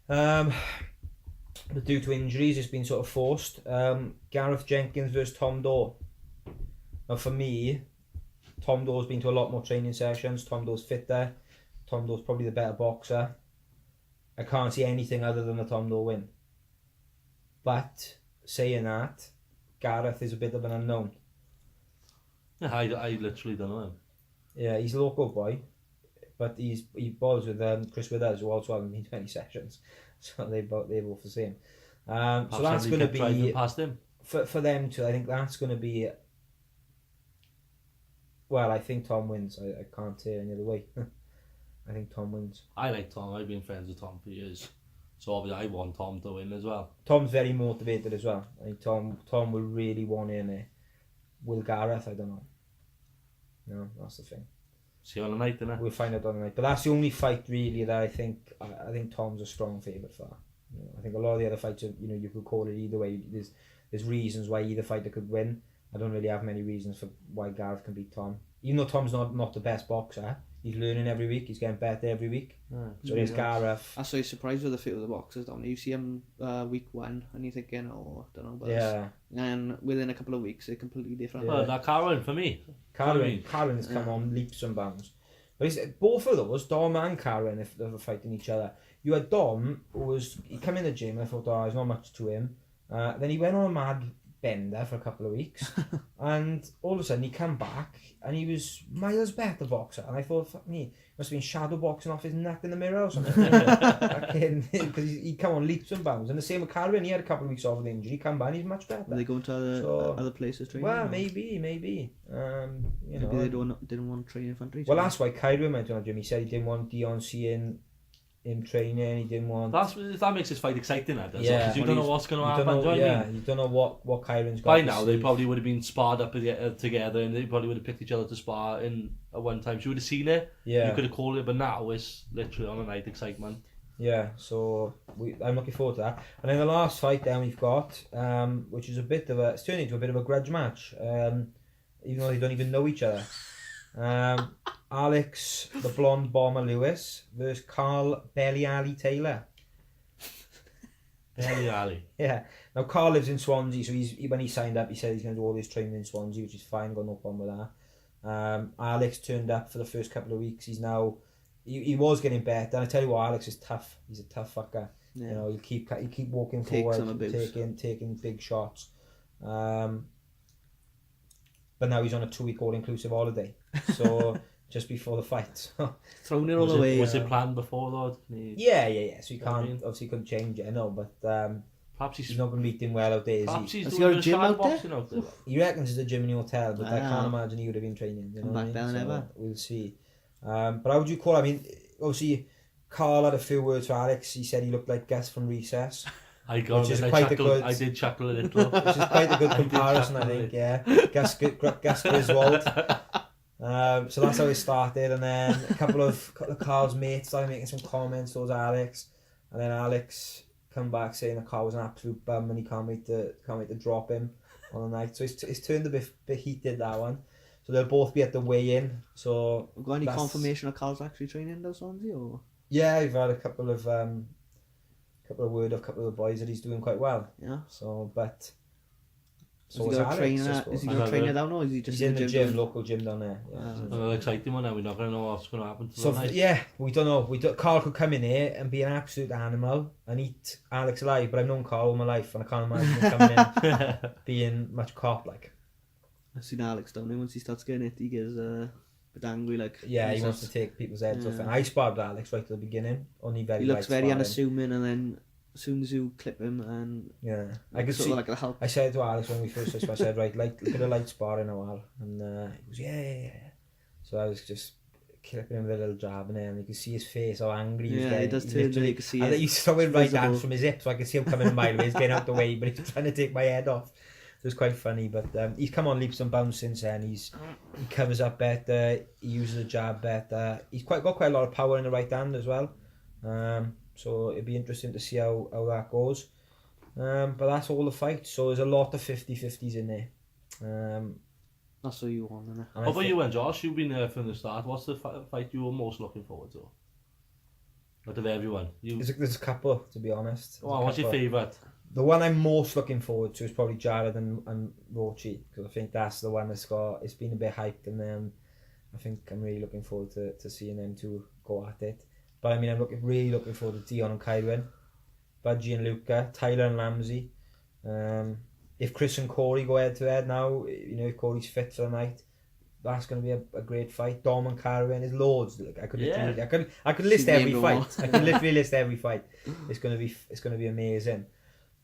A: But due to injuries, it's been sort of forced. Gareth Jenkins versus Tom Doe. Now for me, Tom Doe's been to a lot more training sessions. Tom Doe's fitter. Tom Doe's probably the better boxer. I can't see anything other than a Tom Doe win. But saying that, Gareth is a bit of an unknown.
B: Yeah, I literally don't know him.
A: Yeah, he's a local boy, but he balls with Chris Withers, who also hasn't been to any sessions. So they're both the same. So that's going to be
B: past him.
A: For them too. I think that's going to be. Well, I think Tom wins. I can't say any other way. I think Tom wins.
B: I like Tom. I've been friends with Tom for years, so obviously I want Tom to win as well.
A: Tom's very motivated as well. I think Tom will really want in there. Will Gareth? I don't know. No, that's the thing.
B: See you on the night, innit?
A: We'll find out on the night. But that's the only fight really that I think Tom's a strong favourite for. I think a lot of the other fights, you could call it either way. There's reasons why either fighter could win. I don't really have many reasons for why Gareth can beat Tom. Even though Tom's not the best boxer, He's learning every week. He's getting better every week. So there's Gareth.
D: That's why he's surprised with a few of the boxers, don't you? You see him week 1 and you're thinking, oh, I don't know about this. And within a couple of weeks, they're completely different.
B: Well, that Carwyn for me.
A: Carwyn has come on leaps and bounds. But both of those, Dom and Carwyn, if they were fighting each other. You had Dom, he come in the gym and I thought, there's not much to him. Then he went on a mad bender for a couple of weeks. And all of a sudden he came back and he was miles better boxer. And I thought, fuck me, must have been shadow boxing off his nut in the mirror or something. Because he'd come on leaps and bounds. And the same with Carwyn, he had a couple of weeks off with injury, he come back and he's much better.
D: Are they going to other places training?
A: Well, maybe.
D: Maybe they didn't want to train in infantry.
A: Well, that's why Carwyn went on a gym. He said he didn't want Dion seeing him training, he didn't want...
B: That makes this fight exciting, that does.
A: Yeah.
B: Because you don't know what's going to happen,
A: you don't know what Kyron's got.
B: By now, they probably would have been sparred up together and they probably would have picked each other to spar in at one time. So you would have seen it, you could have called it, but now it's literally on a night excitement.
A: Yeah, so I'm looking forward to that. And then the last fight then we've got, which is it's turned into a bit of a grudge match, even though they don't even know each other. Alex, the blonde bomber Lewis versus Carl Belly Ali Taylor.
B: Belly Ali.
A: Yeah. Now Carl lives in Swansea, so when he signed up, he said he's going to do all his training in Swansea, which is fine, got no problem with that. Alex turned up for the first couple of weeks. He's now he was getting better, and I tell you what, Alex is tough. He's a tough fucker. Yeah. You know, you keep walking forward, taking big shots. But now he's on a 2-week all-inclusive holiday. So just before the fight.
D: Thrown it all away.
B: Was it planned before, though?
A: Yeah. So you can't, obviously couldn't change it, I know, but
B: perhaps he's
A: not going to meet him well out there,
B: perhaps
A: is he?
B: He's
D: got a gym out there?
A: He reckons there's a gym in the hotel, but I can't imagine he would have been training. You know
D: back down ever.
A: We'll see. But how would you call it? I mean, obviously, Carl had a few words for Alex. He said he looked like Gus from Recess.
B: I did chuckle a little.
A: Which is quite a good comparison, I think, yeah. Gus Griswold. So that's how it started, and then a couple of Carl's mates started making some comments towards Alex, and then Alex come back saying that Carl was an absolute bum and he can't wait to drop him on the night. So it's turned a bit heated, that one. So they'll both be at the weigh-in. So
D: got any confirmation of Carl's actually training in Swansea, or?
A: Yeah, we've had a couple of word of a couple of the boys that he's doing quite well.
D: Yeah.
A: So, but
D: is he got a trainer down, or is he just
A: in the gym, local gym down there? Yeah.
B: Another exciting one now. We're not going to know what's going to happen to
A: so
B: the night.
A: Yeah, we don't know. Carl could come in here and be an absolute animal and eat Alex alive, but I've known Carl all my life and I can't imagine him coming in being much cop like.
D: I've seen Alex down there. Once he starts getting it, he gets a bit angry, like.
A: Yeah, he wants to take people's heads off. And I sparred Alex right at the beginning. He looks
D: very unassuming, and then as soon as you clip him, and
A: I could see.
D: Like help.
A: I said to Alex when we first started, I said, right, a bit of light sparring a while, and he goes, yeah. So I was just clipping him with a little jab, and then you could see his face, how angry he was getting.
D: He does turn. You can see it.
A: And then you saw him right down from his hip, so I could see him coming a mile away. He's getting out the way, but he's trying to take my head off. So it's quite funny, but he's come on leaps and bounds since then. He covers up better, he uses the jab better. He's got quite a lot of power in the right hand as well. So it'd be interesting to see how that goes. But that's all the fights. So there's a lot of 50-50s in there.
D: That's what you want, isn't it?
B: How about you and Josh? You've been there from the start. What's the fight you were most looking forward to? Out of everyone?
A: There's a couple, to be honest.
B: What's your favourite?
A: The one I'm most looking forward to is probably Jarrad and Rochi, because I think that's the one it's been a bit hyped, and I think I'm really looking forward to seeing them two go at it. But I mean, I'm really looking forward to Dion and Kyron, Budgie and Luca, Tyler and Ramsey. If Chris and Corey go head to head now, if Corey's fit for the night, that's going to be a great fight. Dom and Kyron is loads. Like, I could list every fight. I could literally list every fight. It's going to be amazing.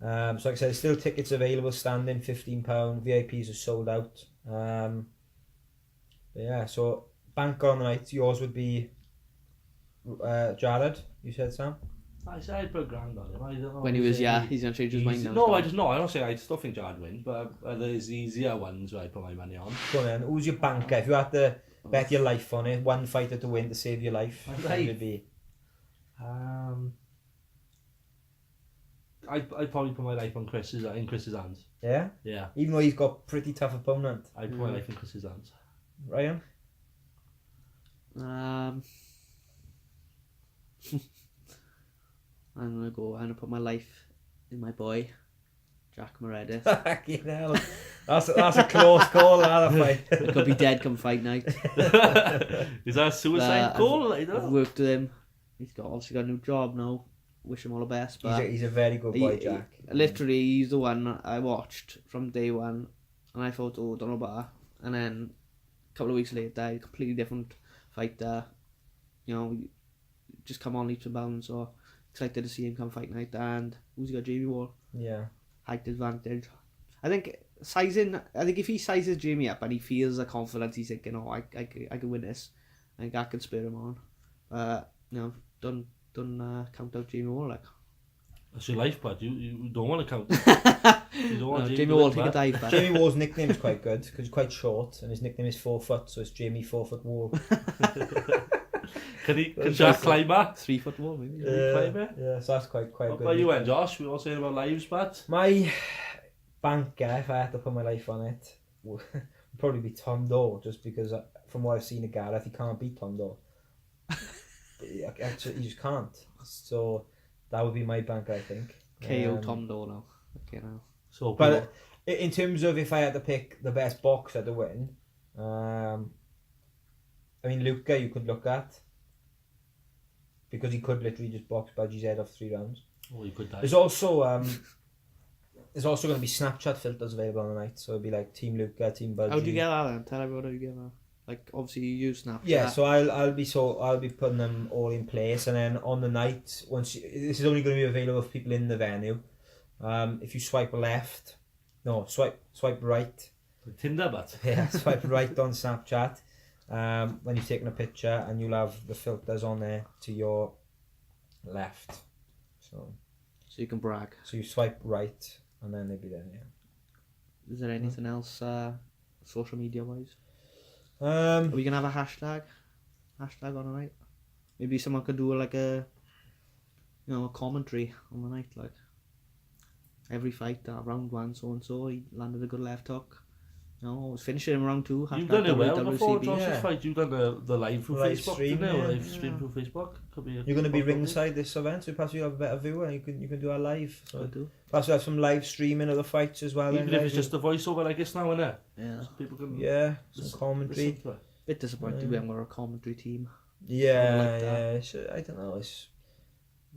A: So like I said, there's still tickets available, standing £15. VIPs are sold out. So bank on the night. Yours would be Jarrad, you said, Sam?
B: I said I'd put grand on him. I don't know.
D: When he's going to change his mind now.
B: No, I don't say I still think Jarrad wins, but there's easier ones where I put my money on.
A: Go on then, who's your banker? If you had to bet your life on it, one fighter to win to save your life, what would it be?
B: I'd probably put my life on Chris's hands.
A: Yeah?
B: Yeah.
A: Even though he's got a pretty tough opponent.
B: I'd put my life in Chris's hands.
A: Ryan?
D: I'm gonna put my life in my boy, Jack Moredis.
A: Fucking hell. That's a close call, that fight.
D: I could be dead come fight night.
B: Is that a suicide goal?
D: I've worked with him. He's obviously got a new job now. Wish him all the best. But
A: He's a very good boy, Jack.
D: Literally, he's the one I watched from day one, and I thought, oh, don't know about that. And then a couple of weeks later, a completely different fighter. You know, just come on leaps and bounds. So excited to see him come fight night. And who's he got? Jamie Wall.
A: Yeah.
D: Height advantage. I think if he sizes Jamie up and he feels the confidence, he's thinking, oh, I can win this. I think I can spur him on. Don't count out Jamie Wall. Like.
B: That's your life, bud. You don't want to count. You don't want
D: Jamie Wall take a dive back.
A: Jamie Wall's nickname is quite good because he's quite short and his nickname is 4 foot, so it's Jamie 4 foot Wall.
B: Can Jack climb back?
D: 3 foot wall, maybe.
A: Yeah, so that's quite
B: What
A: good.
B: about you and Josh? We all saying about lives, but
A: My banker, if I had to put my life on it, would probably be Tom Doe, just because from what I've seen of Gareth, he can't beat Tom Doe. Actually, he just can't. So that would be my banker, I think.
D: KO Tom Doe now. Okay, now.
B: so.
A: But in terms of if I had to pick the best boxer to win, I mean, Luca you could look at, because he could literally just box Budgie's head off 3 rounds.
B: you could die.
A: There's also going to be Snapchat filters available on the night, so it'll be like Team Luca, Team Budgie.
D: How do you get that then? Tell everyone how you get that. Like, obviously you use Snapchat.
A: Yeah, so I'll be putting them all in place, and then on the night, this is only going to be available for people in the venue. If you swipe right.
B: Tinder, but.
A: Yeah, swipe right on Snapchat. When you're taking a picture, and you'll have the filters on there to your left. So
D: you can brag.
A: you swipe right, and then they'll be there. Yeah.
D: Is there anything else social media wise?
A: Are
D: Are we gonna have a hashtag on the night? Maybe someone could do like a commentary on the night, like every fight, round 1 so and so he landed a good left hook. I was finishing in round 2.
B: You've done it well
D: WWCB.
B: before Josh's
A: Yeah.
B: fight. You've done the live through
A: Live
B: Facebook,
A: stream,
B: didn't you?
A: yeah.
B: Live stream through Facebook. Could be
A: You're going to be ringside this event, so perhaps you'll have a better view, and you can do a live. So
D: I do.
A: perhaps we'll have some live streaming of the fights as well.
B: Even
A: then,
B: if
A: live
B: it's just a voiceover like this now and there.
D: Yeah.
B: So people can
A: some commentary.
B: listen to it.
D: Bit disappointed we haven't got a commentary team.
A: Yeah. I don't know.
D: It's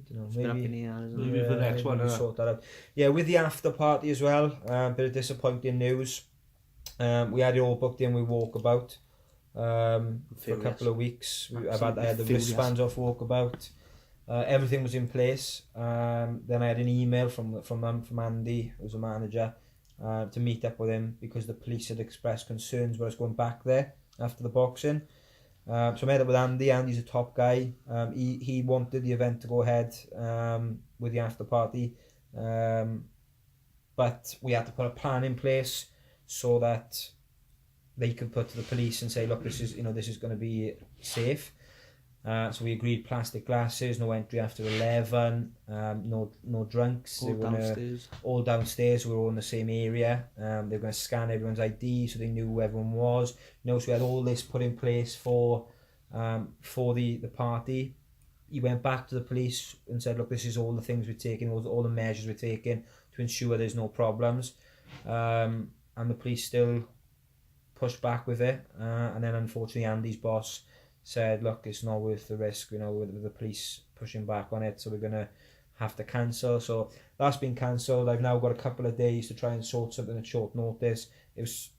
D: been up in the air, isn't it?
B: Maybe for the next one,
A: we'll
B: innit?
A: sort that out. Yeah, with the after party as well, bit of disappointing news. We had it all booked in with Walkabout for a couple of weeks. I had the wristbands off Walkabout. Everything was in place. Then I had an email from Andy, who's a manager, to meet up with him because the police had expressed concerns about us going back there after the boxing. So I met up with Andy. Andy's a top guy. He wanted the event to go ahead with the after party, but we had to put a plan in place so that they could put to the police and say, look, this is going to be safe. So we agreed plastic glasses, no entry after 11, no drunks.
D: All downstairs.
A: All downstairs. We were all in the same area. They were going to scan everyone's ID so they knew who everyone was. So we had all this put in place for the party. He went back to the police and said, look, this is all the things we're taking, all the measures we're taking to ensure there's no problems. And the police still pushed back with it. And then unfortunately Andy's boss said, look, it's not worth the risk, with the police pushing back on it, so we're going to have to cancel. So that's been cancelled. I've now got a couple of days to try and sort something at short notice. It's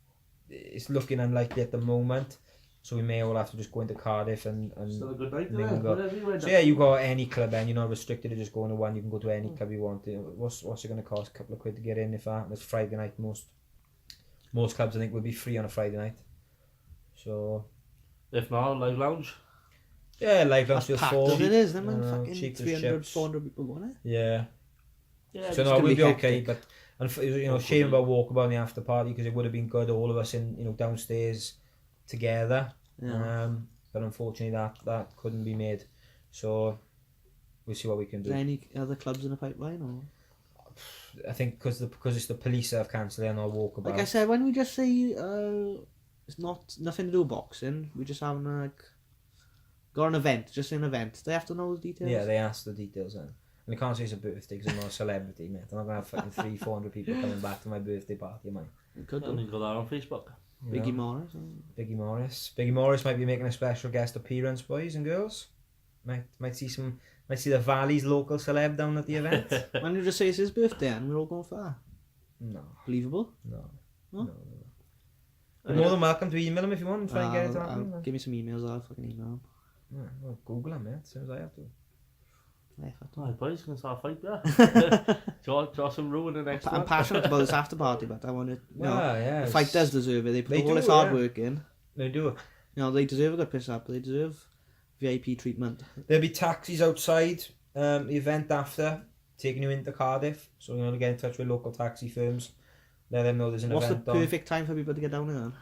A: looking unlikely at the moment, so we may all have to just go into Cardiff and
B: Still a good night,
A: mingle. So yeah, you go any club and you're not restricted to just going to one. You can go to any club you want. What's it going to cost? A couple of quid to get in, if that. And it's Friday night. Most clubs I think will be free on a Friday night. So
B: if not, live lounge.
A: Yeah, live lounge
D: That's
A: feels
D: packed
A: full.
D: as it is, then man.
A: Cheap
D: Fucking
A: as
D: 300,
A: chips.
D: 400 people want it.
A: Yeah.
B: Yeah,
A: So
B: just
A: no,
D: gonna
A: we'll
D: be
A: be okay.
D: hectic.
A: But shame about Walkabout in the after party, because it would have been good, all of us in downstairs together.
D: Yeah.
A: But unfortunately that couldn't be made. So we'll see what we can
D: Is there
A: do.
D: any other clubs in the pipeline? Or?
A: I think because it's the police that have cancelled it and not Walkabout.
D: Like I said, when we just say it's nothing to do with boxing, we're just having Got an event, just an event. They have to know the details.
A: Yeah, they ask the details then. And I can't say it's a birthday because I'm not a celebrity, mate. I'm not going to have fucking 300-400 people coming back to my birthday party, am I?
D: Could
B: Don't
D: do.
B: even go there on Facebook.
A: You
D: Biggie
A: know?
D: Morris.
A: Biggie Morris. Biggie Morris might be making a special guest appearance, boys and girls. Might see the Valley's local celeb down at the event.
D: Why don't you just say it's his birthday and we're all going for that?
A: No.
D: Believable?
A: No.
D: Huh?
A: No. You're more than welcome to email him if you want and try and get it to happen.
D: Give me some emails, I'll fucking email him.
A: Yeah, well, Google him, mate, as soon as I have to.
D: Yeah, fuck.
B: Right, boys, going to start a fight there. Josh and Ruin the next one.
D: I'm passionate about this after party, but I want to.
A: Yeah.
D: The fight does deserve it. They put
A: They
D: all
A: do,
D: this hard
A: yeah.
D: work in.
A: They do.
D: They deserve a good piss up. They deserve VIP treatment.
A: There'll be taxis outside the event after, taking you into Cardiff. So you're going to get in touch with local taxi firms. Let them know there's an
D: What's the
A: event on.
D: perfect time for people to get down there then?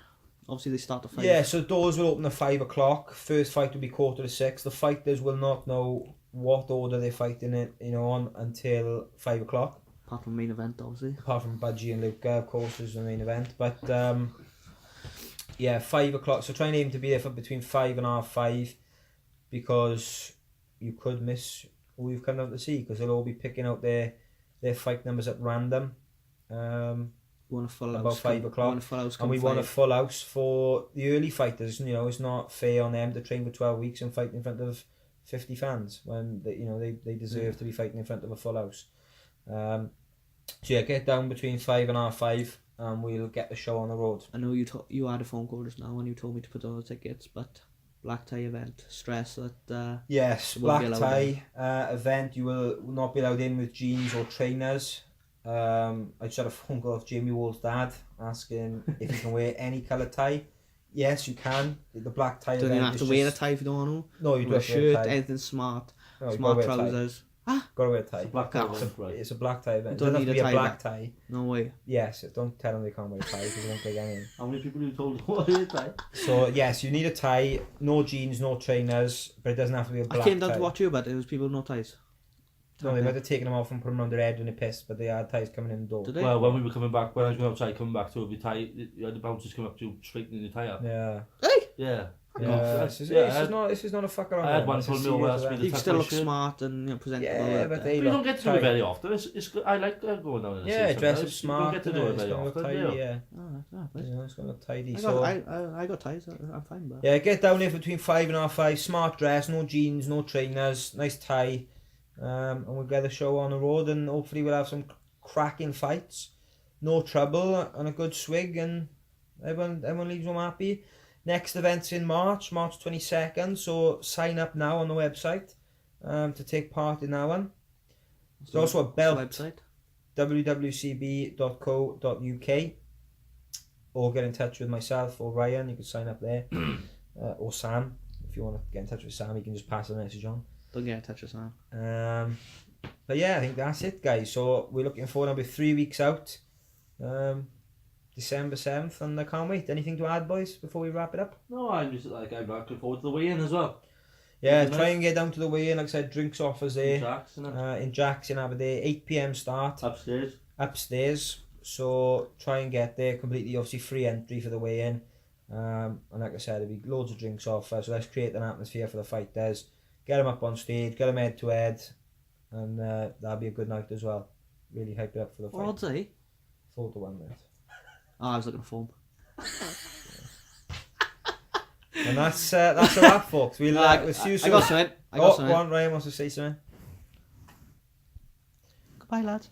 D: Obviously they start to fight.
A: Yeah, so doors will open at 5 o'clock. First fight will be 5:45. The fighters will not know what order they're fighting it, on until 5 o'clock.
D: Apart from the main event, obviously.
A: Apart from Budgie and Luca, of course, is the main event. But yeah, 5 o'clock. So try and aim to be there for between 5 and half 5, because you could miss who you've come out to see, because they'll all be picking out their fight numbers at random.
D: We want a full
A: About
D: house.
A: 5 o'clock. And we want a full house for the early fighters. It's not fair on them to train for 12 weeks and fight in front of 50 fans when they deserve to be fighting in front of a full house. So yeah, get down between 5 and half 5 and we'll get the show on the road.
D: I know you had a phone call just now when you told me to put on the tickets, but black tie event, stress that
A: Yes,
D: won't be
A: black
D: allowed
A: tie event. You will not be allowed in with jeans or trainers. I just had a phone call off Jamie Wall's dad asking if you can wear any colour tie. Yes, you can. The black tie
D: don't
A: event
D: even have to
A: is
D: wear a
A: just...
D: tie if you don't want to.
A: No, you
D: Wear a
A: don't wear a
D: shirt,
A: tie.
D: anything smart,
A: No, you
D: smart
A: gotta wear a tie.
D: trousers.
A: Gotta wear a tie.
B: It's a black
D: Fuck
B: tie
D: off.
B: event, right?
A: It's a black tie event. It
D: Don't
A: doesn't have
D: need
A: to
D: a
A: be a
D: tie
A: black
D: back.
A: tie.
D: No way.
A: Yes, don't tell them they can't wear a tie because they won't get in.
B: How many people you told what is tie?
A: So yes, you need a tie. No jeans, no trainers, but it doesn't have to be a black
D: I came down
A: tie.
D: to watch you, but there was people with no ties.
A: No, they might have taken them off and put them around their head when they pissed, but they had ties coming in the door.
D: Did they?
B: Well, when we were coming back, when I was going outside, coming back to your tie, you had the bouncers come up to you, straightening your tie up.
A: Yeah.
D: Hey!
B: Yeah.
A: Yeah, this is not a fuck around.
B: I had one
A: It's a
B: pull me over,
A: serious
B: asked me
A: event.
B: to
D: You
B: touch
D: still
B: my
D: look
B: shirt.
D: smart and presentable.
A: Yeah,
D: like
A: but
D: that.
A: they
B: You don't get to do it
A: tight.
B: very often. It's good. I like going down and
A: Yeah,
B: see
A: dress
B: something.
A: up smart.
B: You don't get to do it
A: It's
B: very
A: gonna look
B: often,
A: tidy,
B: do you?
A: yeah.
D: Right.
A: It's gonna look tidy.
D: I
A: So
D: got ties. I'm fine, but
A: yeah, get down here between 5 and half 5. Smart dress, no jeans, no trainers, nice tie, and we'll get the show on the road, and hopefully we'll have some cracking fights, no trouble, and a good swig, and everyone leaves home happy. Next event's in March 22nd, so sign up now on the website to take part in that one. There's also a belt,
D: website.
A: www.cb.co.uk, or get in touch with myself or Ryan. You can sign up there, or Sam. If you want to get in touch with Sam, you can just pass the message on.
D: Don't get in touch with Sam.
A: But yeah, I think that's it, guys. So we're looking forward. I'll be 3 weeks out, December 7th, and I can't wait. Anything to add, boys, before we wrap it up?
B: No, I'm looking forward to the weigh-in as well.
A: Yeah,
B: Nice.
A: try and get down to the weigh-in. Like I said, drinks offers there.
B: Jacks, innit?
A: In Jack's in Aberdeen, 8 PM start
B: Upstairs.
A: So try and get there. Completely, obviously, free entry for the weigh-in. And like I said, there'll be loads of drinks offer. So let's create an atmosphere for the fighters. Get them up on stage, get them head to head, and that'll be a good night as well. Really hype it up for the fight.
D: What odds, eh?
A: 4-1, mate.
D: Oh, I was looking for him.
A: And that's a wrap, folks. We'll see you soon.
D: I got something.
A: Go on, Ryan wants to say something.
D: Goodbye, lads.